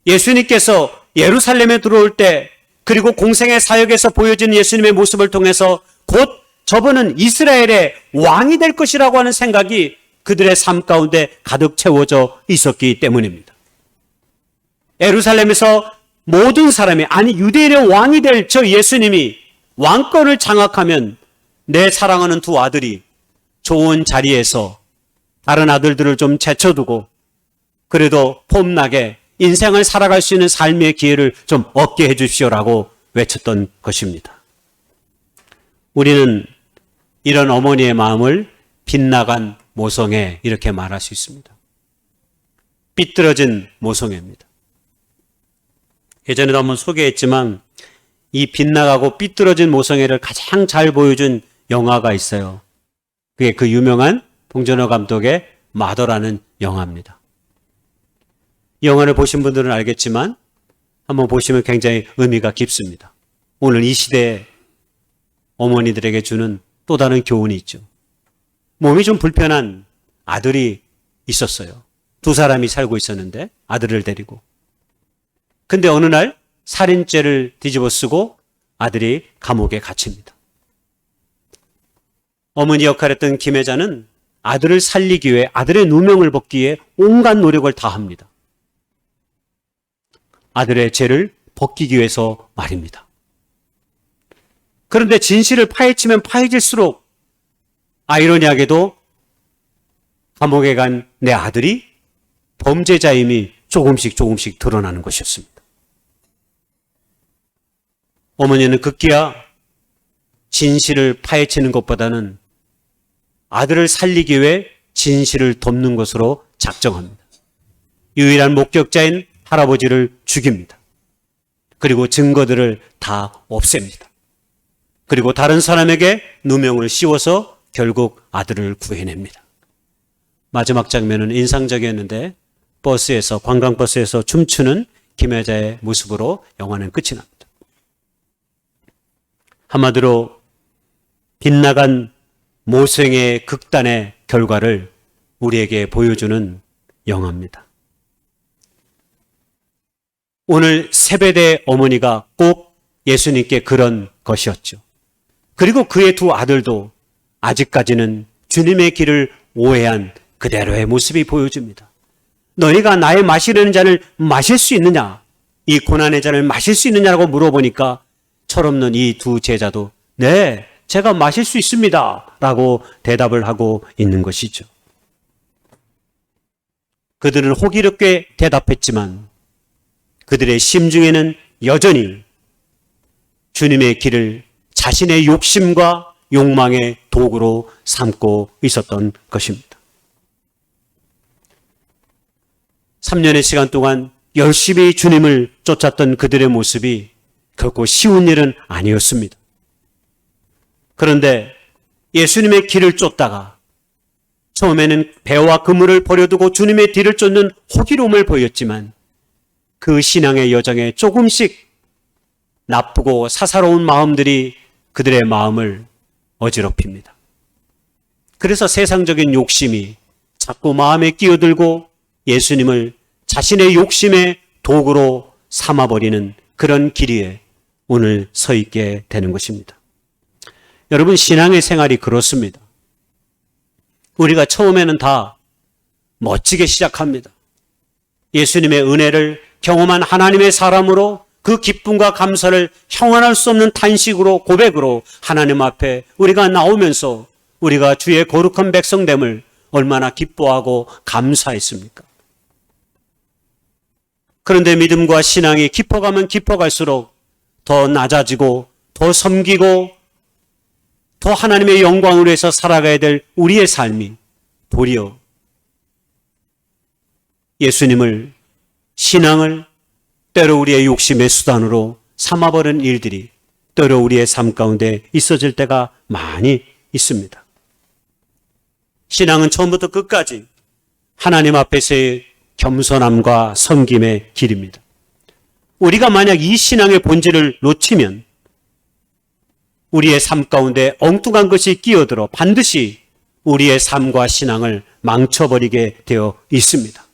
예수님께서 예루살렘에 들어올 때, 그리고 공생의 사역에서 보여진 예수님의 모습을 통해서 곧 저분은 이스라엘의 왕이 될 것이라고 하는 생각이 그들의 삶 가운데 가득 채워져 있었기 때문입니다. 예루살렘에서 모든 사람이, 아니 유대인의 왕이 될 저 예수님이 왕권을 장악하면 내 사랑하는 두 아들이 좋은 자리에서 다른 아들들을 좀 제쳐두고 그래도 폼나게 인생을 살아갈 수 있는 삶의 기회를 좀 얻게 해 주십시오라고 외쳤던 것입니다. 우리는 이런 어머니의 마음을 빗나간 모성애 이렇게 말할 수 있습니다. 삐뚤어진 모성애입니다. 예전에도 한번 소개했지만 이 빗나가고 삐뚤어진 모성애를 가장 잘 보여준 영화가 있어요. 그게 그 유명한 봉준호 감독의 마더라는 영화입니다. 이 영화를 보신 분들은 알겠지만 한번 보시면 굉장히 의미가 깊습니다. 오늘 이 시대에 어머니들에게 주는 또 다른 교훈이 있죠. 몸이 좀 불편한 아들이 있었어요. 두 사람이 살고 있었는데 아들을 데리고. 근데 어느 날 살인죄를 뒤집어 쓰고 아들이 감옥에 갇힙니다. 어머니 역할했던 김혜자는 아들을 살리기 위해, 아들의 누명을 벗기 위해 온갖 노력을 다합니다. 아들의 죄를 벗기기 위해서 말입니다. 그런데 진실을 파헤치면 파헤질수록 아이러니하게도 감옥에 간 내 아들이 범죄자임이 조금씩 드러나는 것이었습니다. 어머니는 급기야 진실을 파헤치는 것보다는 아들을 살리기 위해 진실을 덮는 것으로 작정합니다. 유일한 목격자인 할아버지를 죽입니다. 그리고 증거들을 다 없앱니다. 그리고 다른 사람에게 누명을 씌워서 결국 아들을 구해냅니다. 마지막 장면은 인상적이었는데 버스에서, 관광버스에서 춤추는 김혜자의 모습으로 영화는 끝이 납니다. 한마디로 빗나간 모성애의 극단의 결과를 우리에게 보여주는 영화입니다. 오늘 세베대의 어머니가 꼭 예수님께 그런 것이었죠. 그리고 그의 두 아들도 아직까지는 주님의 길을 오해한 그대로의 모습이 보여집니다. 너희가 나의 마시려는 잔을 마실 수 있느냐? 이 고난의 잔을 마실 수 있느냐라고 물어보니까 철없는 이 두 제자도 네, 제가 마실 수 있습니다 라고 대답을 하고 있는 것이죠. 그들은 호기롭게 대답했지만 그들의 심중에는 여전히 주님의 길을 자신의 욕심과 욕망의 도구로 삼고 있었던 것입니다. 3년의 시간 동안 열심히 주님을 쫓았던 그들의 모습이 결코 쉬운 일은 아니었습니다. 그런데 예수님의 길을 쫓다가 처음에는 배와 그물을 버려두고 주님의 뒤를 쫓는 호기로움을 보였지만 그 신앙의 여정에 조금씩 나쁘고 사사로운 마음들이 그들의 마음을 어지럽힙니다. 그래서 세상적인 욕심이 자꾸 마음에 끼어들고 예수님을 자신의 욕심의 도구로 삼아버리는 그런 길 위에 오늘 서 있게 되는 것입니다. 여러분, 신앙의 생활이 그렇습니다. 우리가 처음에는 다 멋지게 시작합니다. 예수님의 은혜를 경험한 하나님의 사람으로 그 기쁨과 감사를 형언할 수 없는 탄식으로, 고백으로 하나님 앞에 우리가 나오면서 우리가 주의 거룩한 백성됨을 얼마나 기뻐하고 감사했습니까? 그런데 믿음과 신앙이 깊어가면 깊어갈수록 더 낮아지고 더 섬기고 더 하나님의 영광을 위해서 살아가야 될 우리의 삶이 도리어 예수님을, 신앙을 때로 우리의 욕심의 수단으로 삼아버린 일들이 때로 우리의 삶 가운데 있어질 때가 많이 있습니다. 신앙은 처음부터 끝까지 하나님 앞에서의 겸손함과 섬김의 길입니다. 우리가 만약 이 신앙의 본질을 놓치면 우리의 삶 가운데 엉뚱한 것이 끼어들어 반드시 우리의 삶과 신앙을 망쳐버리게 되어 있습니다.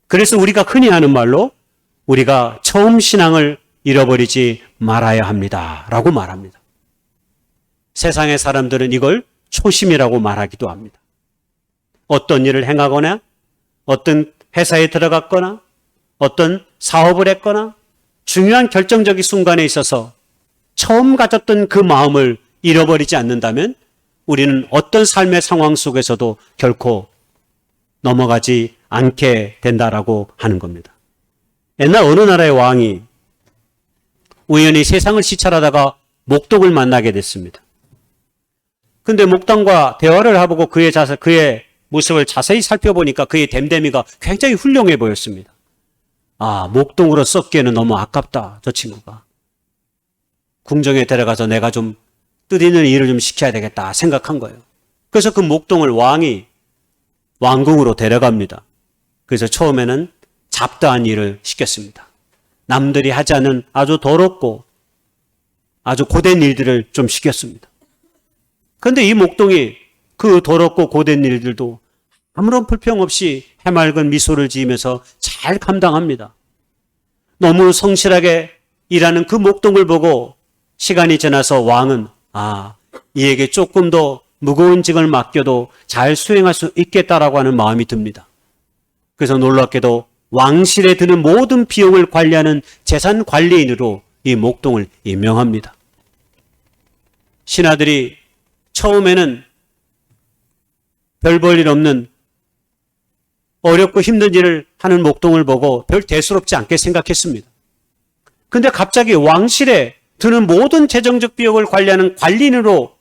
그래서 우리가 흔히 하는 말로 우리가 처음 신앙을 잃어버리지 말아야 합니다 라고 말합니다. 세상의 사람들은 이걸 초심이라고 말하기도 합니다. 어떤 일을 행하거나 어떤 회사에 들어갔거나 어떤 사업을 했거나 중요한 결정적인 순간에 있어서 처음 가졌던 그 마음을 잃어버리지 않는다면 우리는 어떤 삶의 상황 속에서도 결코 넘어가지 않게 된다라고 하는 겁니다. 옛날 어느 나라의 왕이 우연히 세상을 시찰하다가 목동을 만나게 됐습니다. 근데 목동과 대화를 해보고 그의 모습을 자세히 살펴보니까 그의 댐댐이가 굉장히 훌륭해 보였습니다. 아, 목동으로 썩기에는 너무 아깝다, 저 친구가. 궁정에 데려가서 내가 좀 뜻있는 일을 좀 시켜야 되겠다 생각한 거예요. 그래서 그 목동을 왕이 왕궁으로 데려갑니다. 그래서 처음에는 잡다한 일을 시켰습니다. 남들이 하지 않는 아주 더럽고 아주 고된 일들을 좀 시켰습니다. 그런데 이 목동이 그 더럽고 고된 일들도 아무런 불평 없이 해맑은 미소를 지으면서 잘 감당합니다. 너무 성실하게 일하는 그 목동을 보고 시간이 지나서 왕은 이에게 조금 더 무거운 직을 맡겨도 잘 수행할 수 있겠다라고 하는 마음이 듭니다. 그래서 놀랍게도 왕실에 드는 모든 비용을 관리하는 재산 관리인으로 이 목동을 임명합니다. 신하들이 처음에는 별 볼 일 없는 어렵고 힘든 일을 하는 목동을 보고 별 대수롭지 않게 생각했습니다. 근데 갑자기 왕실에 드는 모든 재정적 비용을 관리하는 관리인으로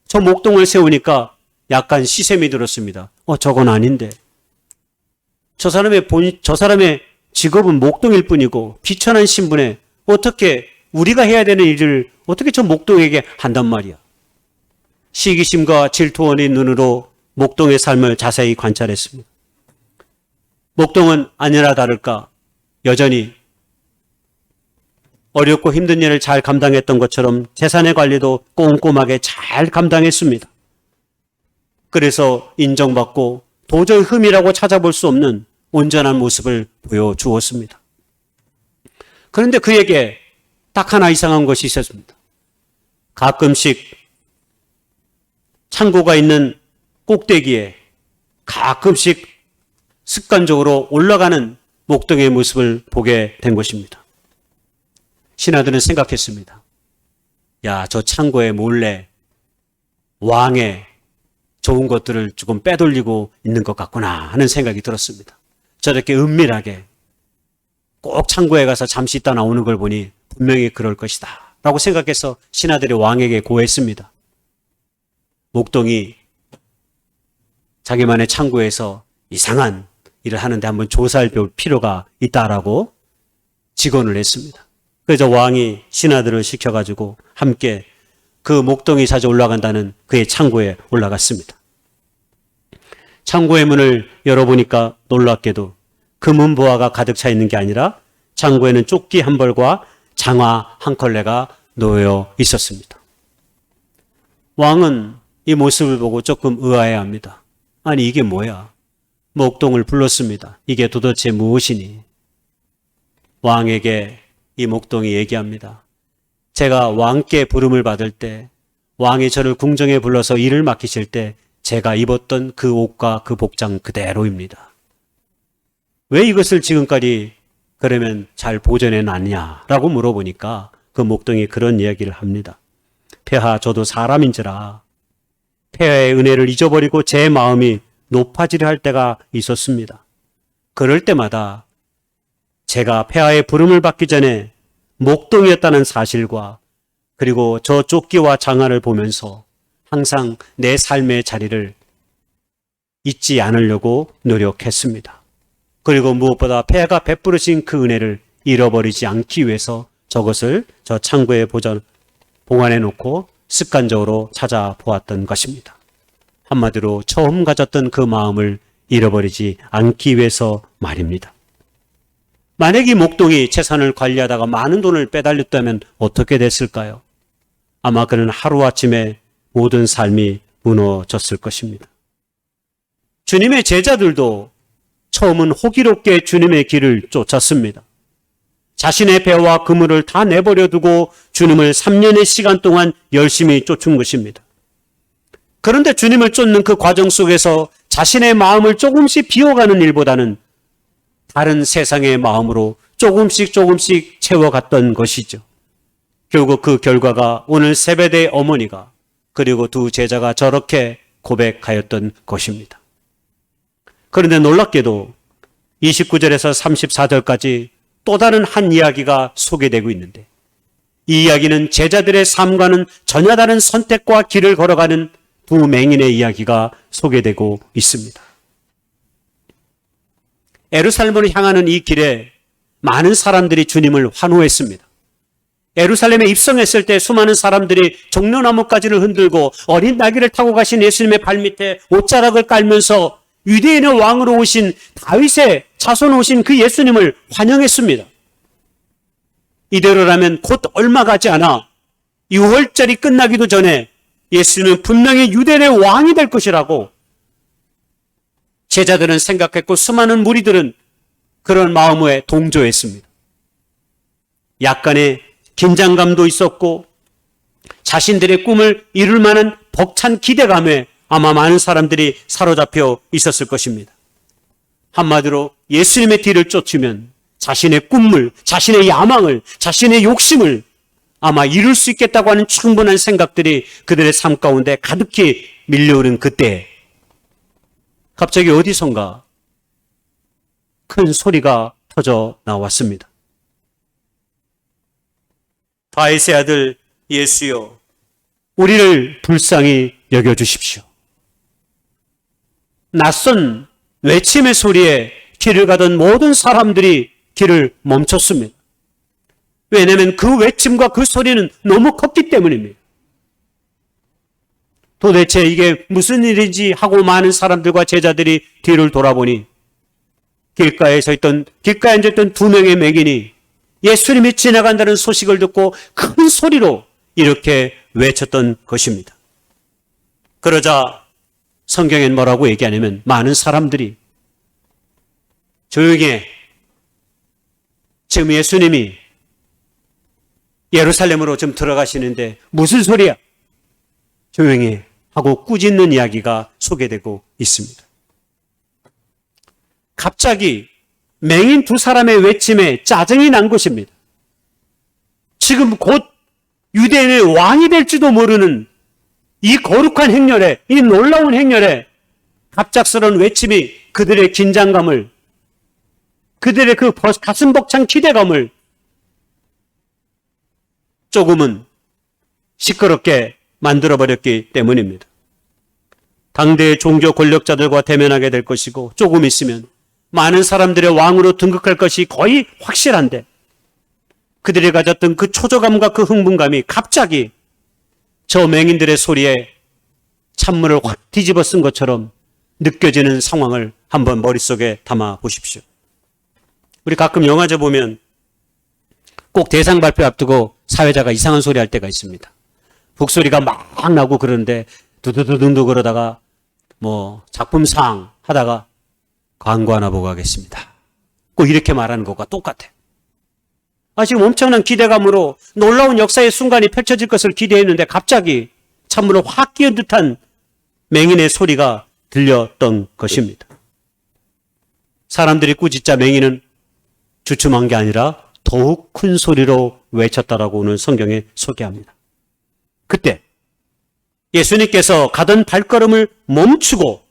저 목동을 세우니까 약간 시샘이 들었습니다. 저건 아닌데. 저 사람의 직업은 목동일 뿐이고 비천한 신분에 어떻게 우리가 해야 되는 일을 어떻게 저 목동에게 한단 말이야. 시기심과 질투 어린 눈으로 목동의 삶을 자세히 관찰했습니다. 목동은 아니나 다를까 여전히 어렵고 힘든 일을 잘 감당했던 것처럼 재산의 관리도 꼼꼼하게 잘 감당했습니다. 그래서 인정받고 도저히 흠이라고 찾아볼 수 없는 온전한 모습을 보여주었습니다. 그런데 그에게 딱 하나 이상한 것이 있었습니다. 가끔씩 창고가 있는 꼭대기에 가끔씩 습관적으로 올라가는 목동의 모습을 보게 된 것입니다. 신하들은 생각했습니다. 야, 저 창고에 몰래 왕의 좋은 것들을 조금 빼돌리고 있는 것 같구나 하는 생각이 들었습니다. 저렇게 은밀하게 꼭 창고에 가서 잠시 있다 나오는 걸 보니 분명히 그럴 것이다 라고 생각해서 신하들이 왕에게 고했습니다. 목동이 자기만의 창고에서 이상한 일을 하는데 한번 조사할 필요가 있다라고 직언을 했습니다. 그래서 왕이 신하들을 시켜가지고 함께 그 목동이 자주 올라간다는 그의 창고에 올라갔습니다. 창고의 문을 열어보니까 놀랍게도 금은보화가 가득 차 있는 게 아니라 창고에는 조끼 한 벌과 장화 한 컬레가 놓여 있었습니다. 왕은 이 모습을 보고 조금 의아해합니다. 아니 이게 뭐야? 목동을 불렀습니다. 이게 도대체 무엇이니? 왕에게 이 목동이 얘기합니다. 제가 왕께 부름을 받을 때 왕이 저를 궁정에 불러서 일을 맡기실 때 제가 입었던 그 옷과 그 복장 그대로입니다. 왜 이것을 지금까지 그러면 잘 보존해 놨냐라고 물어보니까 그 목동이 그런 이야기를 합니다. 폐하 저도 사람인지라 폐하의 은혜를 잊어버리고 제 마음이 높아지려 할 때가 있었습니다. 그럴 때마다 제가 폐하의 부름을 받기 전에 목동이었다는 사실과 그리고 저 조끼와 장화를 보면서 항상 내 삶의 자리를 잊지 않으려고 노력했습니다. 그리고 무엇보다 폐하가 베풀으신 그 은혜를 잃어버리지 않기 위해서 저것을 저 창고에 봉안해 놓고 습관적으로 찾아보았던 것입니다. 한마디로 처음 가졌던 그 마음을 잃어버리지 않기 위해서 말입니다. 만약 이 목동이 재산을 관리하다가 많은 돈을 빼달렸다면 어떻게 됐을까요? 아마 그는 하루아침에 모든 삶이 무너졌을 것입니다. 주님의 제자들도 처음은 호기롭게 주님의 길을 쫓았습니다. 자신의 배와 그물을 다 내버려 두고 주님을 3년의 시간 동안 열심히 쫓은 것입니다. 그런데 주님을 쫓는 그 과정 속에서 자신의 마음을 조금씩 비워가는 일보다는 다른 세상의 마음으로 조금씩 채워갔던 것이죠. 결국 그 결과가 오늘 세베대의 어머니가 그리고 두 제자가 저렇게 고백하였던 것입니다. 그런데 놀랍게도 29절에서 34절까지 또 다른 한 이야기가 소개되고 있는데 이 이야기는 제자들의 삶과는 전혀 다른 선택과 길을 걸어가는 두 맹인의 이야기가 소개되고 있습니다. 예루살렘으로 향하는 이 길에 많은 사람들이 주님을 환호했습니다. 예루살렘에 입성했을 때 수많은 사람들이 종려나무가지를 흔들고 어린 나귀를 타고 가신 예수님의 발밑에 옷자락을 깔면서 유대인의 왕으로 오신 다윗의 자손 오신 그 예수님을 환영했습니다. 이대로라면 곧 얼마 가지 않아 6월절이 끝나기도 전에 예수님은 분명히 유대인의 왕이 될 것이라고 제자들은 생각했고 수많은 무리들은 그런 마음에 동조했습니다. 약간의 긴장감도 있었고 자신들의 꿈을 이룰 만한 벅찬 기대감에 아마 많은 사람들이 사로잡혀 있었을 것입니다. 한마디로 예수님의 뒤를 쫓으면 자신의 꿈을, 자신의 야망을, 자신의 욕심을 아마 이룰 수 있겠다고 하는 충분한 생각들이 그들의 삶 가운데 가득히 밀려오는 그때 갑자기 어디선가 큰 소리가 터져 나왔습니다. 다윗의 아들 예수여, 우리를 불쌍히 여겨주십시오. 낯선 외침의 소리에 길을 가던 모든 사람들이 길을 멈췄습니다. 왜냐하면 그 외침과 그 소리는 너무 컸기 때문입니다. 도대체 이게 무슨 일인지 하고 많은 사람들과 제자들이 뒤를 돌아보니 길가에 앉아있던 두 명의 맹인이 예수님이 지나간다는 소식을 듣고 큰 소리로 이렇게 외쳤던 것입니다. 그러자 성경엔 뭐라고 얘기하냐면 많은 사람들이 조용히 해. 지금 예수님이 예루살렘으로 좀 들어가시는데 무슨 소리야? 조용히 해. 하고 꾸짖는 이야기가 소개되고 있습니다. 갑자기 맹인 두 사람의 외침에 짜증이 난 것입니다. 지금 곧 유대인의 왕이 될지도 모르는 이 거룩한 행렬에, 이 놀라운 행렬에 갑작스러운 외침이 그들의 긴장감을, 그들의 그 가슴 벅찬 기대감을 조금은 시끄럽게 만들어버렸기 때문입니다. 당대의 종교 권력자들과 대면하게 될 것이고 조금 있으면 많은 사람들의 왕으로 등극할 것이 거의 확실한데 그들이 가졌던 그 초조감과 그 흥분감이 갑자기 저 맹인들의 소리에 찬물을 확 뒤집어 쓴 것처럼 느껴지는 상황을 한번 머릿속에 담아 보십시오. 우리 가끔 영화제 보면 꼭 대상 발표 앞두고 사회자가 이상한 소리 할 때가 있습니다. 북소리가 막 나고 그러는데 두두두둥두 그러다가 작품상 하다가 광고 하나 보고 가겠습니다. 꼭 이렇게 말하는 것과 똑같아요. 지금 엄청난 기대감으로 놀라운 역사의 순간이 펼쳐질 것을 기대했는데 갑자기 찬물을 확 끼운 듯한 맹인의 소리가 들렸던 것입니다. 사람들이 꾸짖자 맹인은 주춤한 게 아니라 더욱 큰 소리로 외쳤다라고 오늘 성경에 소개합니다. 그때 예수님께서 가던 발걸음을 멈추고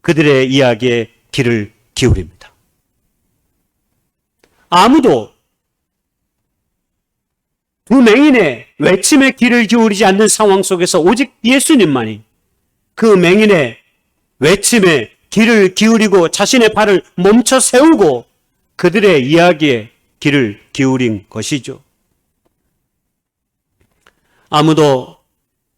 그들의 이야기에 귀를 기울입니다. 아무도 두 맹인의 외침에 귀를 기울이지 않는 상황 속에서 오직 예수님만이 그 맹인의 외침에 귀를 기울이고 자신의 발을 멈춰 세우고 그들의 이야기에 귀를 기울인 것이죠. 아무도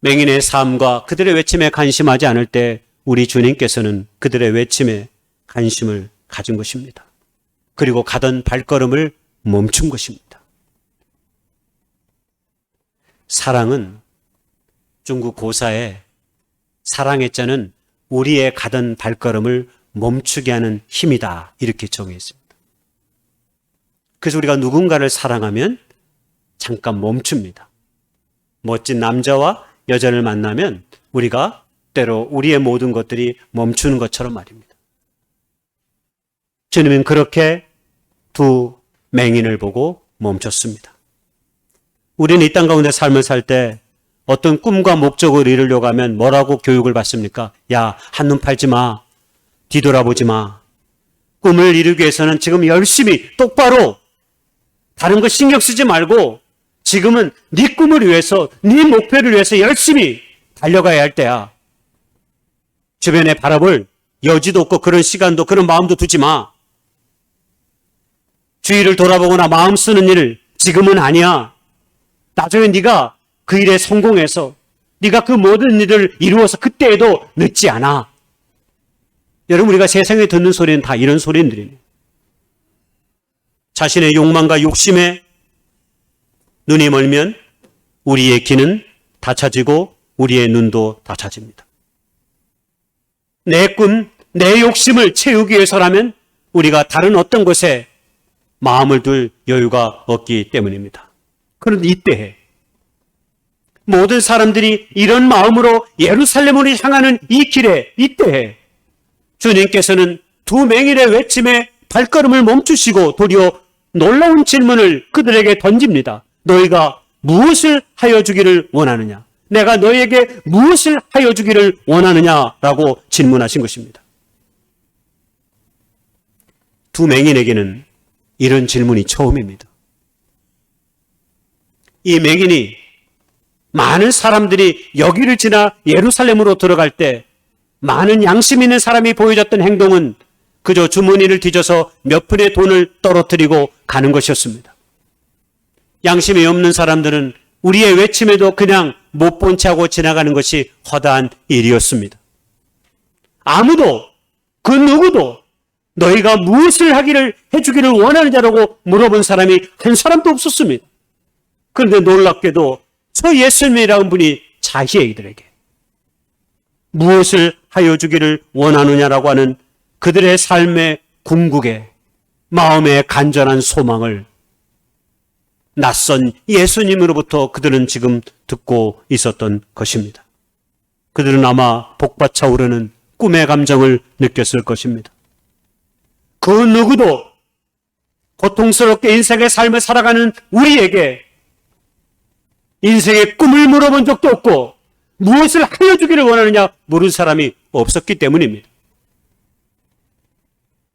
맹인의 삶과 그들의 외침에 관심하지 않을 때 우리 주님께서는 그들의 외침에 관심을 가진 것입니다. 그리고 가던 발걸음을 멈춘 것입니다. 사랑은 중국 고사에 사랑의 자는 우리의 가던 발걸음을 멈추게 하는 힘이다, 이렇게 정의했습니다. 그래서 우리가 누군가를 사랑하면 잠깐 멈춥니다. 멋진 남자와 여자를 만나면 우리가 때로 우리의 모든 것들이 멈추는 것처럼 말입니다. 주님은 그렇게 두 맹인을 보고 멈췄습니다. 우리는 이 땅 가운데 삶을 살 때 어떤 꿈과 목적을 이루려고 하면 뭐라고 교육을 받습니까? 야, 한눈 팔지 마. 뒤돌아보지 마. 꿈을 이루기 위해서는 지금 열심히 똑바로 다른 거 신경 쓰지 말고 지금은 네 꿈을 위해서, 네 목표를 위해서 열심히 달려가야 할 때야. 주변에 바라볼 여지도 없고 그런 시간도 그런 마음도 두지 마. 주위를 돌아보거나 마음 쓰는 일 지금은 아니야. 나중에 네가 그 일에 성공해서 네가 그 모든 일을 이루어서 그때에도 늦지 않아. 여러분, 우리가 세상에 듣는 소리는 다 이런 소리들이에요. 자신의 욕망과 욕심에 눈이 멀면 우리의 귀는 닫혀지고 우리의 눈도 닫혀집니다. 내 꿈, 내 욕심을 채우기 위해서라면 우리가 다른 어떤 것에 마음을 둘 여유가 없기 때문입니다. 그런데 이때에 모든 사람들이 이런 마음으로 예루살렘으로 향하는 이 길에, 이때에 주님께서는 두 맹인의 외침에 발걸음을 멈추시고 도리어 놀라운 질문을 그들에게 던집니다. 너희가 무엇을 하여 주기를 원하느냐? 내가 너희에게 무엇을 하여 주기를 원하느냐라고 질문하신 것입니다. 두 맹인에게는 이런 질문이 처음입니다. 이 맹인이 많은 사람들이 여기를 지나 예루살렘으로 들어갈 때 많은 양심 있는 사람이 보여줬던 행동은 그저 주머니를 뒤져서 몇 푼의 돈을 떨어뜨리고 가는 것이었습니다. 양심이 없는 사람들은 우리의 외침에도 그냥 못 본 채 하고 지나가는 것이 허다한 일이었습니다. 아무도, 그 누구도 너희가 무엇을 하기를 해주기를 원하느냐라고 물어본 사람이 한 사람도 없었습니다. 그런데 놀랍게도 저 예수님이라는 분이 자기들에게 무엇을 하여 주기를 원하느냐라고 하는 그들의 삶의 궁극에 마음의 간절한 소망을 낯선 예수님으로부터 그들은 지금 듣고 있었던 것입니다. 그들은 아마 복받쳐 오르는 꿈의 감정을 느꼈을 것입니다. 그 누구도 고통스럽게 인생의 삶을 살아가는 우리에게 인생의 꿈을 물어본 적도 없고 무엇을 하여 주기를 원하느냐 물은 사람이 없었기 때문입니다.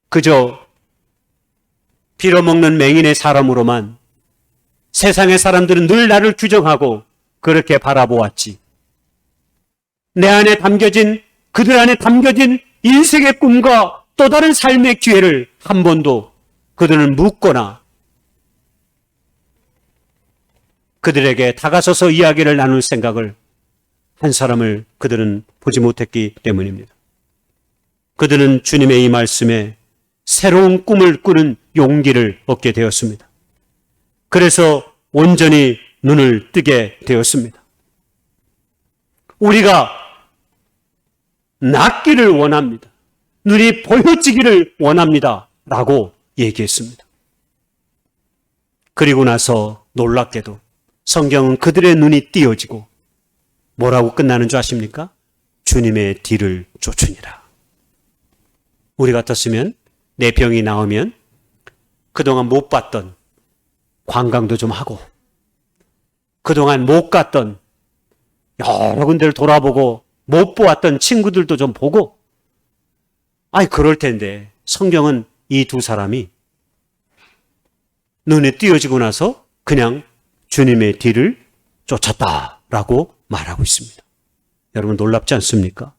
그저 빌어먹는 맹인의 사람으로만 세상의 사람들은 늘 나를 규정하고 그렇게 바라보았지. 내 안에 담겨진, 그들 안에 담겨진 인생의 꿈과 또 다른 삶의 기회를 한 번도 그들은 묻거나 그들에게 다가서서 이야기를 나눌 생각을 한 사람을 그들은 보지 못했기 때문입니다. 그들은 주님의 이 말씀에 새로운 꿈을 꾸는 용기를 얻게 되었습니다. 그래서 온전히 눈을 뜨게 되었습니다. 우리가 낫기를 원합니다. 눈이 보여지기를 원합니다. 라고 얘기했습니다. 그리고 나서 놀랍게도 성경은 그들의 눈이 띄어지고 뭐라고 끝나는 줄 아십니까? 주님의 뒤를 쫓으니라. 우리 같았으면 내 병이 나오면 그동안 못 봤던 관광도 좀 하고 그동안 못 갔던 여러 군데를 돌아보고 못 보았던 친구들도 좀 보고 그럴 텐데 성경은 이 두 사람이 눈에 띄어지고 나서 그냥 주님의 뒤를 쫓았다라고 말하고 있습니다. 여러분 놀랍지 않습니까?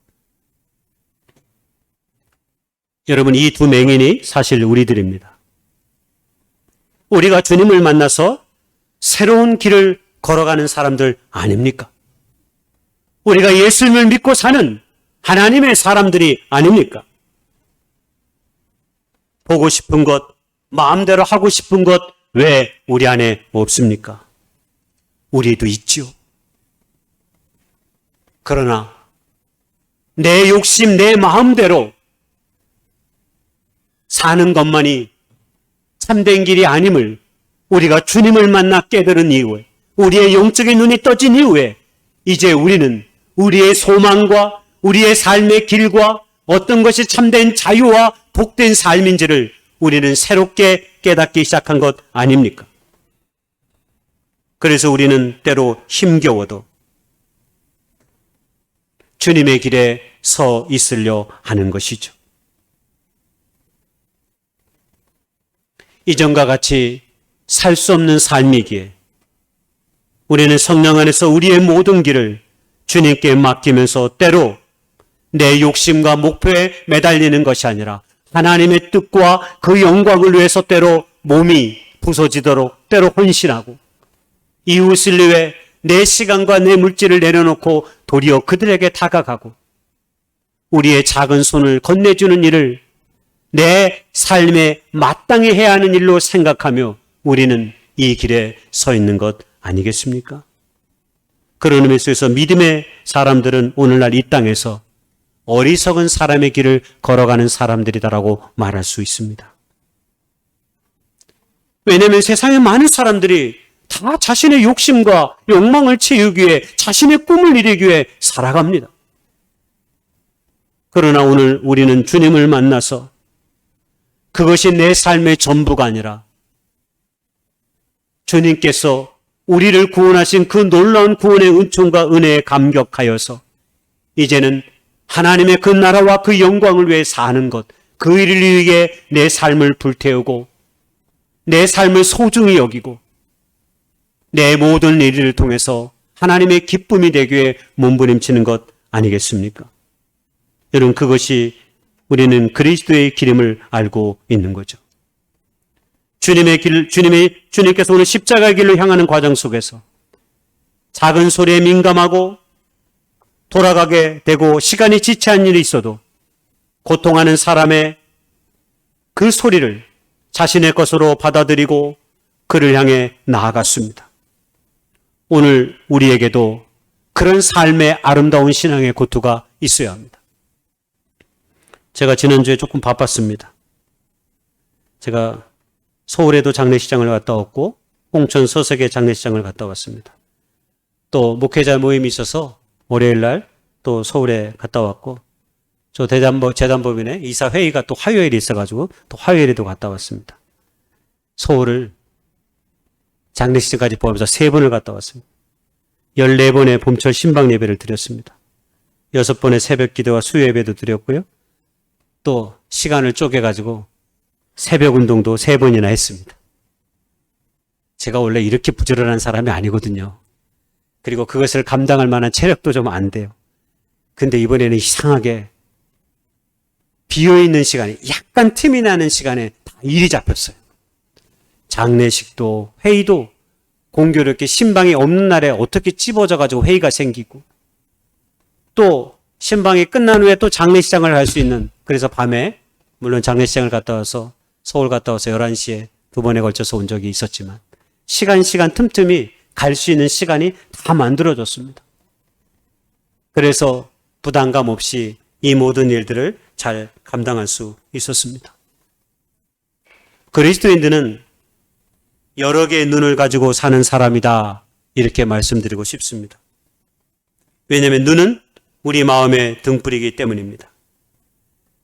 여러분 이 두 맹인이 사실 우리들입니다. 우리가 주님을 만나서 새로운 길을 걸어가는 사람들 아닙니까? 우리가 예수님을 믿고 사는 하나님의 사람들이 아닙니까? 보고 싶은 것, 마음대로 하고 싶은 것 왜 우리 안에 없습니까? 우리도 있지요. 그러나 내 욕심, 내 마음대로 사는 것만이 참된 길이 아님을 우리가 주님을 만나 깨달은 이후에, 우리의 영적인 눈이 떠진 이후에 이제 우리는 우리의 소망과 우리의 삶의 길과 어떤 것이 참된 자유와 복된 삶인지를 우리는 새롭게 깨닫기 시작한 것 아닙니까? 그래서 우리는 때로 힘겨워도 주님의 길에 서 있으려 하는 것이죠. 이전과 같이 살 수 없는 삶이기에 우리는 성령 안에서 우리의 모든 길을 주님께 맡기면서 때로 내 욕심과 목표에 매달리는 것이 아니라 하나님의 뜻과 그 영광을 위해서 때로 몸이 부서지도록 때로 헌신하고 이웃을 위해 내 시간과 내 물질을 내려놓고 도리어 그들에게 다가가고 우리의 작은 손을 건네주는 일을 내 삶에 마땅히 해야 하는 일로 생각하며 우리는 이 길에 서 있는 것 아니겠습니까? 그런 의미에서 믿음의 사람들은 오늘날 이 땅에서 어리석은 사람의 길을 걸어가는 사람들이다라고 말할 수 있습니다. 왜냐하면 세상에 많은 사람들이 다 자신의 욕심과 욕망을 채우기 위해 자신의 꿈을 이루기 위해 살아갑니다. 그러나 오늘 우리는 주님을 만나서 그것이 내 삶의 전부가 아니라 주님께서 우리를 구원하신 그 놀라운 구원의 은총과 은혜에 감격하여서 이제는 하나님의 그 나라와 그 영광을 위해 사는 것, 그 일을 위해 내 삶을 불태우고 내 삶을 소중히 여기고 내 모든 일을 통해서 하나님의 기쁨이 되기 위해 몸부림치는 것 아니겠습니까? 여러분, 그것이 우리는 그리스도의 기름을 알고 있는 거죠. 주님께서 오늘 십자가의 길로 향하는 과정 속에서 작은 소리에 민감하고 돌아가게 되고 시간이 지체한 일이 있어도 고통하는 사람의 그 소리를 자신의 것으로 받아들이고 그를 향해 나아갔습니다. 오늘 우리에게도 그런 삶의 아름다운 신앙의 고투가 있어야 합니다. 제가 지난주에 조금 바빴습니다. 제가 서울에도 장례식장을 갔다 왔고 홍천 서석의 장례식장을 갔다 왔습니다. 또 목회자 모임이 있어서 월요일 날 또 서울에 갔다 왔고 저 재단법인의 이사회의가 또 화요일에 있어가지고 또 화요일에도 갔다 왔습니다. 서울을 장례식장까지 포함해서 3번을 갔다 왔습니다. 14번의 봄철 신방 예배를 드렸습니다. 6번의 새벽 기도와 수요 예배도 드렸고요. 또 시간을 쪼개가지고 새벽 운동도 3번이나 했습니다. 제가 원래 이렇게 부지런한 사람이 아니거든요. 그리고 그것을 감당할 만한 체력도 좀 안 돼요. 근데 이번에는 이상하게 비어있는 시간에 약간 틈이 나는 시간에 다 일이 잡혔어요. 장례식도 회의도 공교롭게 신방이 없는 날에 어떻게 찝어져가지고 회의가 생기고 또 신방이 끝난 후에 또 장례식장을 갈 수 있는, 그래서 밤에 물론 장례식장을 갔다 와서 서울 갔다 와서 11시에 2번에 걸쳐서 온 적이 있었지만 시간 틈틈이 갈 수 있는 시간이 다 만들어졌습니다. 그래서 부담감 없이 이 모든 일들을 잘 감당할 수 있었습니다. 그리스도인들은 여러 개의 눈을 가지고 사는 사람이다, 이렇게 말씀드리고 싶습니다. 왜냐하면 눈은 우리 마음의 등불이기 때문입니다.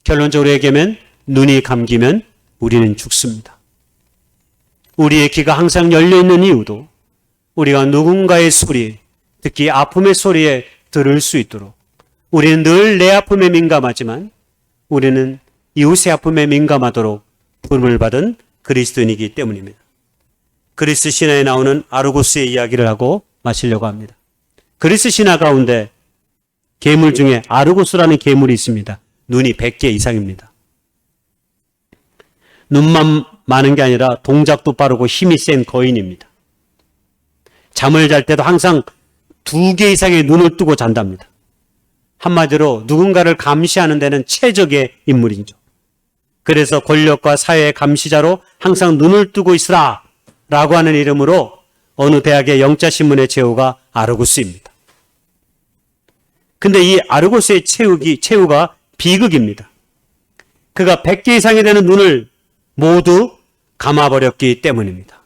결론적으로 얘기하면 눈이 감기면 우리는 죽습니다. 우리의 귀가 항상 열려있는 이유도 우리가 누군가의 소리, 특히 아픔의 소리에 들을 수 있도록, 우리는 늘 내 아픔에 민감하지만 우리는 이웃의 아픔에 민감하도록 부름을 받은 그리스도인이기 때문입니다. 그리스 신화에 나오는 아르고스의 이야기를 하고 마치려고 합니다. 그리스 신화 가운데 괴물 중에 아르고스라는 괴물이 있습니다. 눈이 100개 이상입니다. 눈만 많은 게 아니라 동작도 빠르고 힘이 센 거인입니다. 잠을 잘 때도 항상 2개 이상의 눈을 뜨고 잔답니다. 한마디로 누군가를 감시하는 데는 최적의 인물이죠. 그래서 권력과 사회의 감시자로 항상 눈을 뜨고 있으라 라고 하는 이름으로 어느 대학의 영자신문의 제후가 아르고스입니다. 근데 이 아르고스의 최후가 비극입니다. 그가 100개 이상이 되는 눈을 모두 감아버렸기 때문입니다.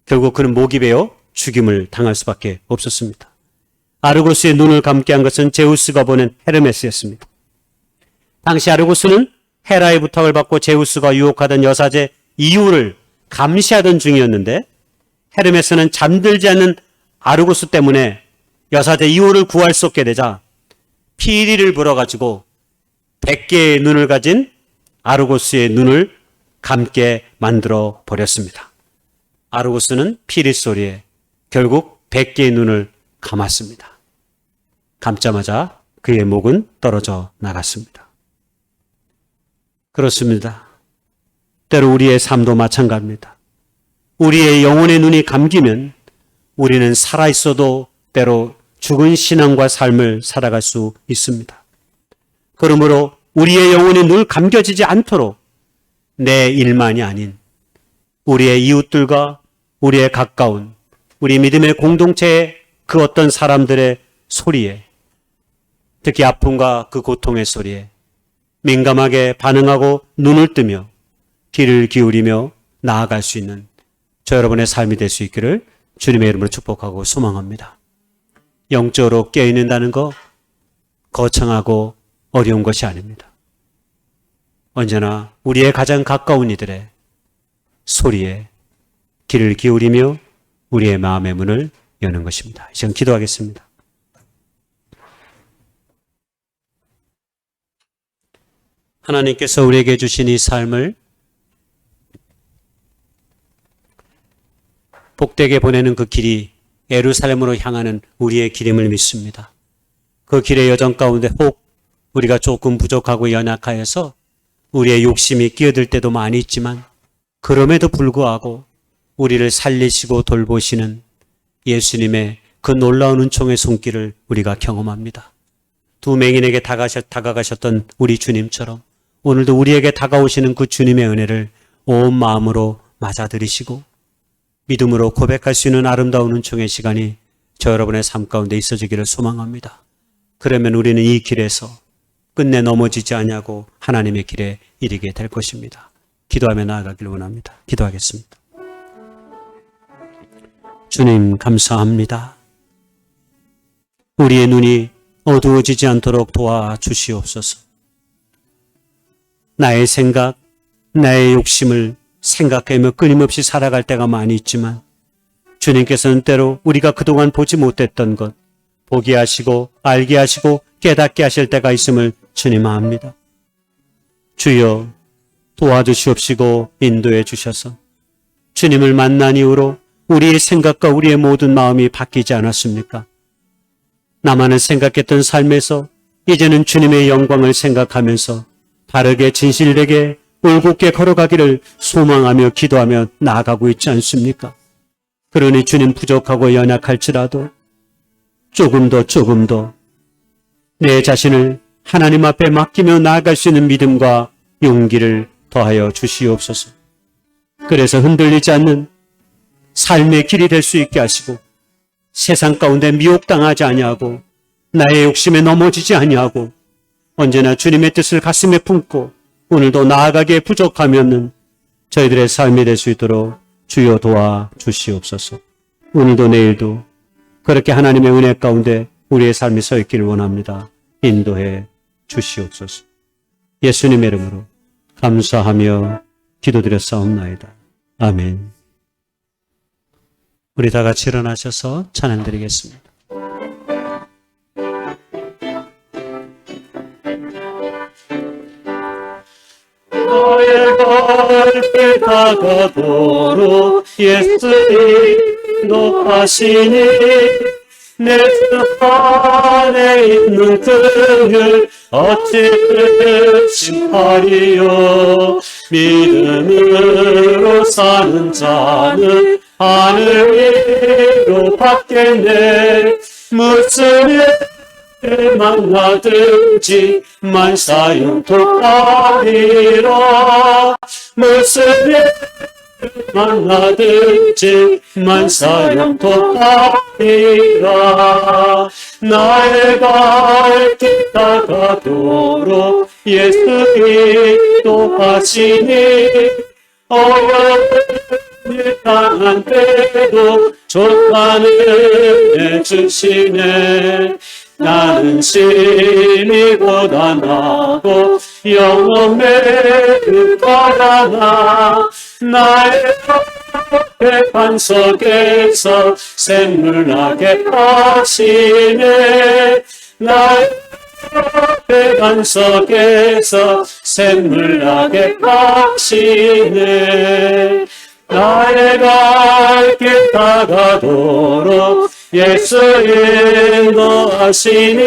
결국 그는 목이 베어 죽임을 당할 수밖에 없었습니다. 아르고스의 눈을 감게 한 것은 제우스가 보낸 헤르메스였습니다. 당시 아르고스는 헤라의 부탁을 받고 제우스가 유혹하던 여사제 이후를 감시하던 중이었는데 헤르메스는 잠들지 않는 아르고스 때문에 여사제 이후를 구할 수 없게 되자 피리를 불어가지고 100개의 눈을 가진 아르고스의 눈을 감게 만들어 버렸습니다. 아르고스는 피리 소리에 결국 100개의 눈을 감았습니다. 감자마자 그의 목은 떨어져 나갔습니다. 그렇습니다. 때로 우리의 삶도 마찬가지입니다. 우리의 영혼의 눈이 감기면 우리는 살아있어도 때로 죽은 신앙과 삶을 살아갈 수 있습니다. 그러므로 우리의 영혼의 눈을 감겨지지 않도록 내 일만이 아닌 우리의 이웃들과 우리의 가까운 우리 믿음의 공동체의 그 어떤 사람들의 소리에, 특히 아픔과 그 고통의 소리에 민감하게 반응하고 눈을 뜨며 귀를 기울이며 나아갈 수 있는 저 여러분의 삶이 될 수 있기를 주님의 이름으로 축복하고 소망합니다. 영적으로 깨어있는다는 거 거창하고 어려운 것이 아닙니다. 언제나 우리의 가장 가까운 이들의 소리에 귀를 기울이며 우리의 마음의 문을 여는 것입니다. 이제 기도하겠습니다. 하나님께서 우리에게 주신 이 삶을 복되게 보내는 그 길이 예루살렘으로 향하는 우리의 길임을 믿습니다. 그 길의 여정 가운데 혹 우리가 조금 부족하고 연약하여서 우리의 욕심이 끼어들 때도 많이 있지만 그럼에도 불구하고 우리를 살리시고 돌보시는 예수님의 그 놀라운 은총의 손길을 우리가 경험합니다. 두 맹인에게 다가가셨던 우리 주님처럼 오늘도 우리에게 다가오시는 그 주님의 은혜를 온 마음으로 맞아들이시고 믿음으로 고백할 수 있는 아름다운 은총의 시간이 저 여러분의 삶 가운데 있어지기를 소망합니다. 그러면 우리는 이 길에서 끝내 넘어지지 않냐고 하나님의 길에 이르게 될 것입니다. 기도하며 나아가길 원합니다. 기도하겠습니다. 주님 감사합니다. 우리의 눈이 어두워지지 않도록 도와주시옵소서. 나의 생각, 나의 욕심을 생각하며 끊임없이 살아갈 때가 많이 있지만 주님께서는 때로 우리가 그동안 보지 못했던 것 보게 하시고 알게 하시고 깨닫게 하실 때가 있음을 주님 압니다. 주여 도와주시옵시고 인도해 주셔서 주님을 만난 이후로 우리의 생각과 우리의 모든 마음이 바뀌지 않았습니까? 나만을 생각했던 삶에서 이제는 주님의 영광을 생각하면서 바르게 진실되게 올곧게 걸어가기를 소망하며 기도하며 나아가고 있지 않습니까? 그러니 주님 부족하고 연약할지라도 조금 더 내 자신을 하나님 앞에 맡기며 나아갈 수 있는 믿음과 용기를 더하여 주시옵소서. 그래서 흔들리지 않는 삶의 길이 될 수 있게 하시고 세상 가운데 미혹당하지 아니하고 나의 욕심에 넘어지지 아니하고 언제나 주님의 뜻을 가슴에 품고 오늘도 나아가기에 부족하면은 저희들의 삶이 될 수 있도록 주여 도와 주시옵소서. 오늘도 내일도 그렇게 하나님의 은혜 가운데 우리의 삶이 서 있기를 원합니다. 인도해 주시옵소서. 예수님의 이름으로 감사하며 기도드렸사옵나이다. 아멘. 우리 다 같이 일어나셔서 찬양드리겠습니다. 나의 갈길 다가도록 예수님 높아시니 내 주 안에 있는 그를 어찌 의심하리요. 믿음으로 사는 자는 하늘 위로 받겠네. 무슨 일 만나든지 만사형통하리라. 무슨 일 만나든지 만사형통하리라. 나의 갈 길 다가도록 예수 인도하시니 어려움을 당한 때도 좋다는 해주시네. 나는 심히 고단하고 영혼 매우 가라나 나의 반석에서 샘물나게 하시네. 나의 반석에서 샘물나게 하시네. 나의 갈 길 다가도록 예수 인도하시니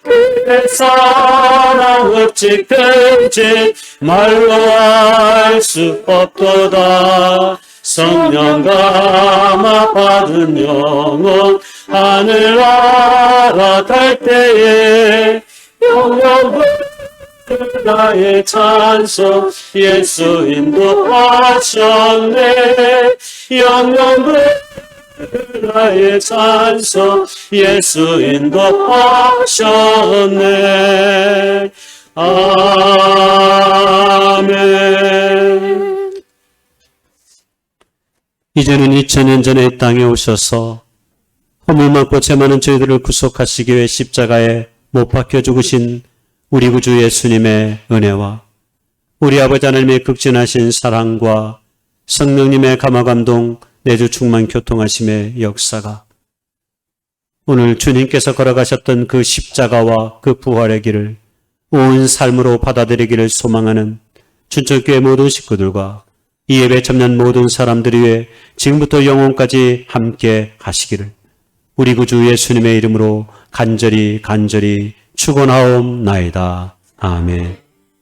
그의 사랑 어찌 큰지 말로 알 수 없도다. 성령 감화 받은 영혼 하늘 알아갈 때에 영원히 나의 찬송 예수 인도하셨네. 영원히 나의 찬송 예수 인도하셨네. 아멘. 이제는 2000년 전에 땅에 오셔서 허물 많고 죄 많은 저희들을 구속하시기 위해 십자가에 못 박혀 죽으신 우리 구주 예수님의 은혜와 우리 아버지 하나님의 극진하신 사랑과 성령님의 감화감동 내주 충만 교통하심의 역사가 오늘 주님께서 걸어가셨던 그 십자가와 그 부활의 길을 온 삶으로 받아들이기를 소망하는 춘천교회 모든 식구들과 이 예배 참여한 모든 사람들이 위해 지금부터 영원까지 함께 하시기를 우리 구주 예수님의 이름으로 간절히 축원하옵나이다. 아멘.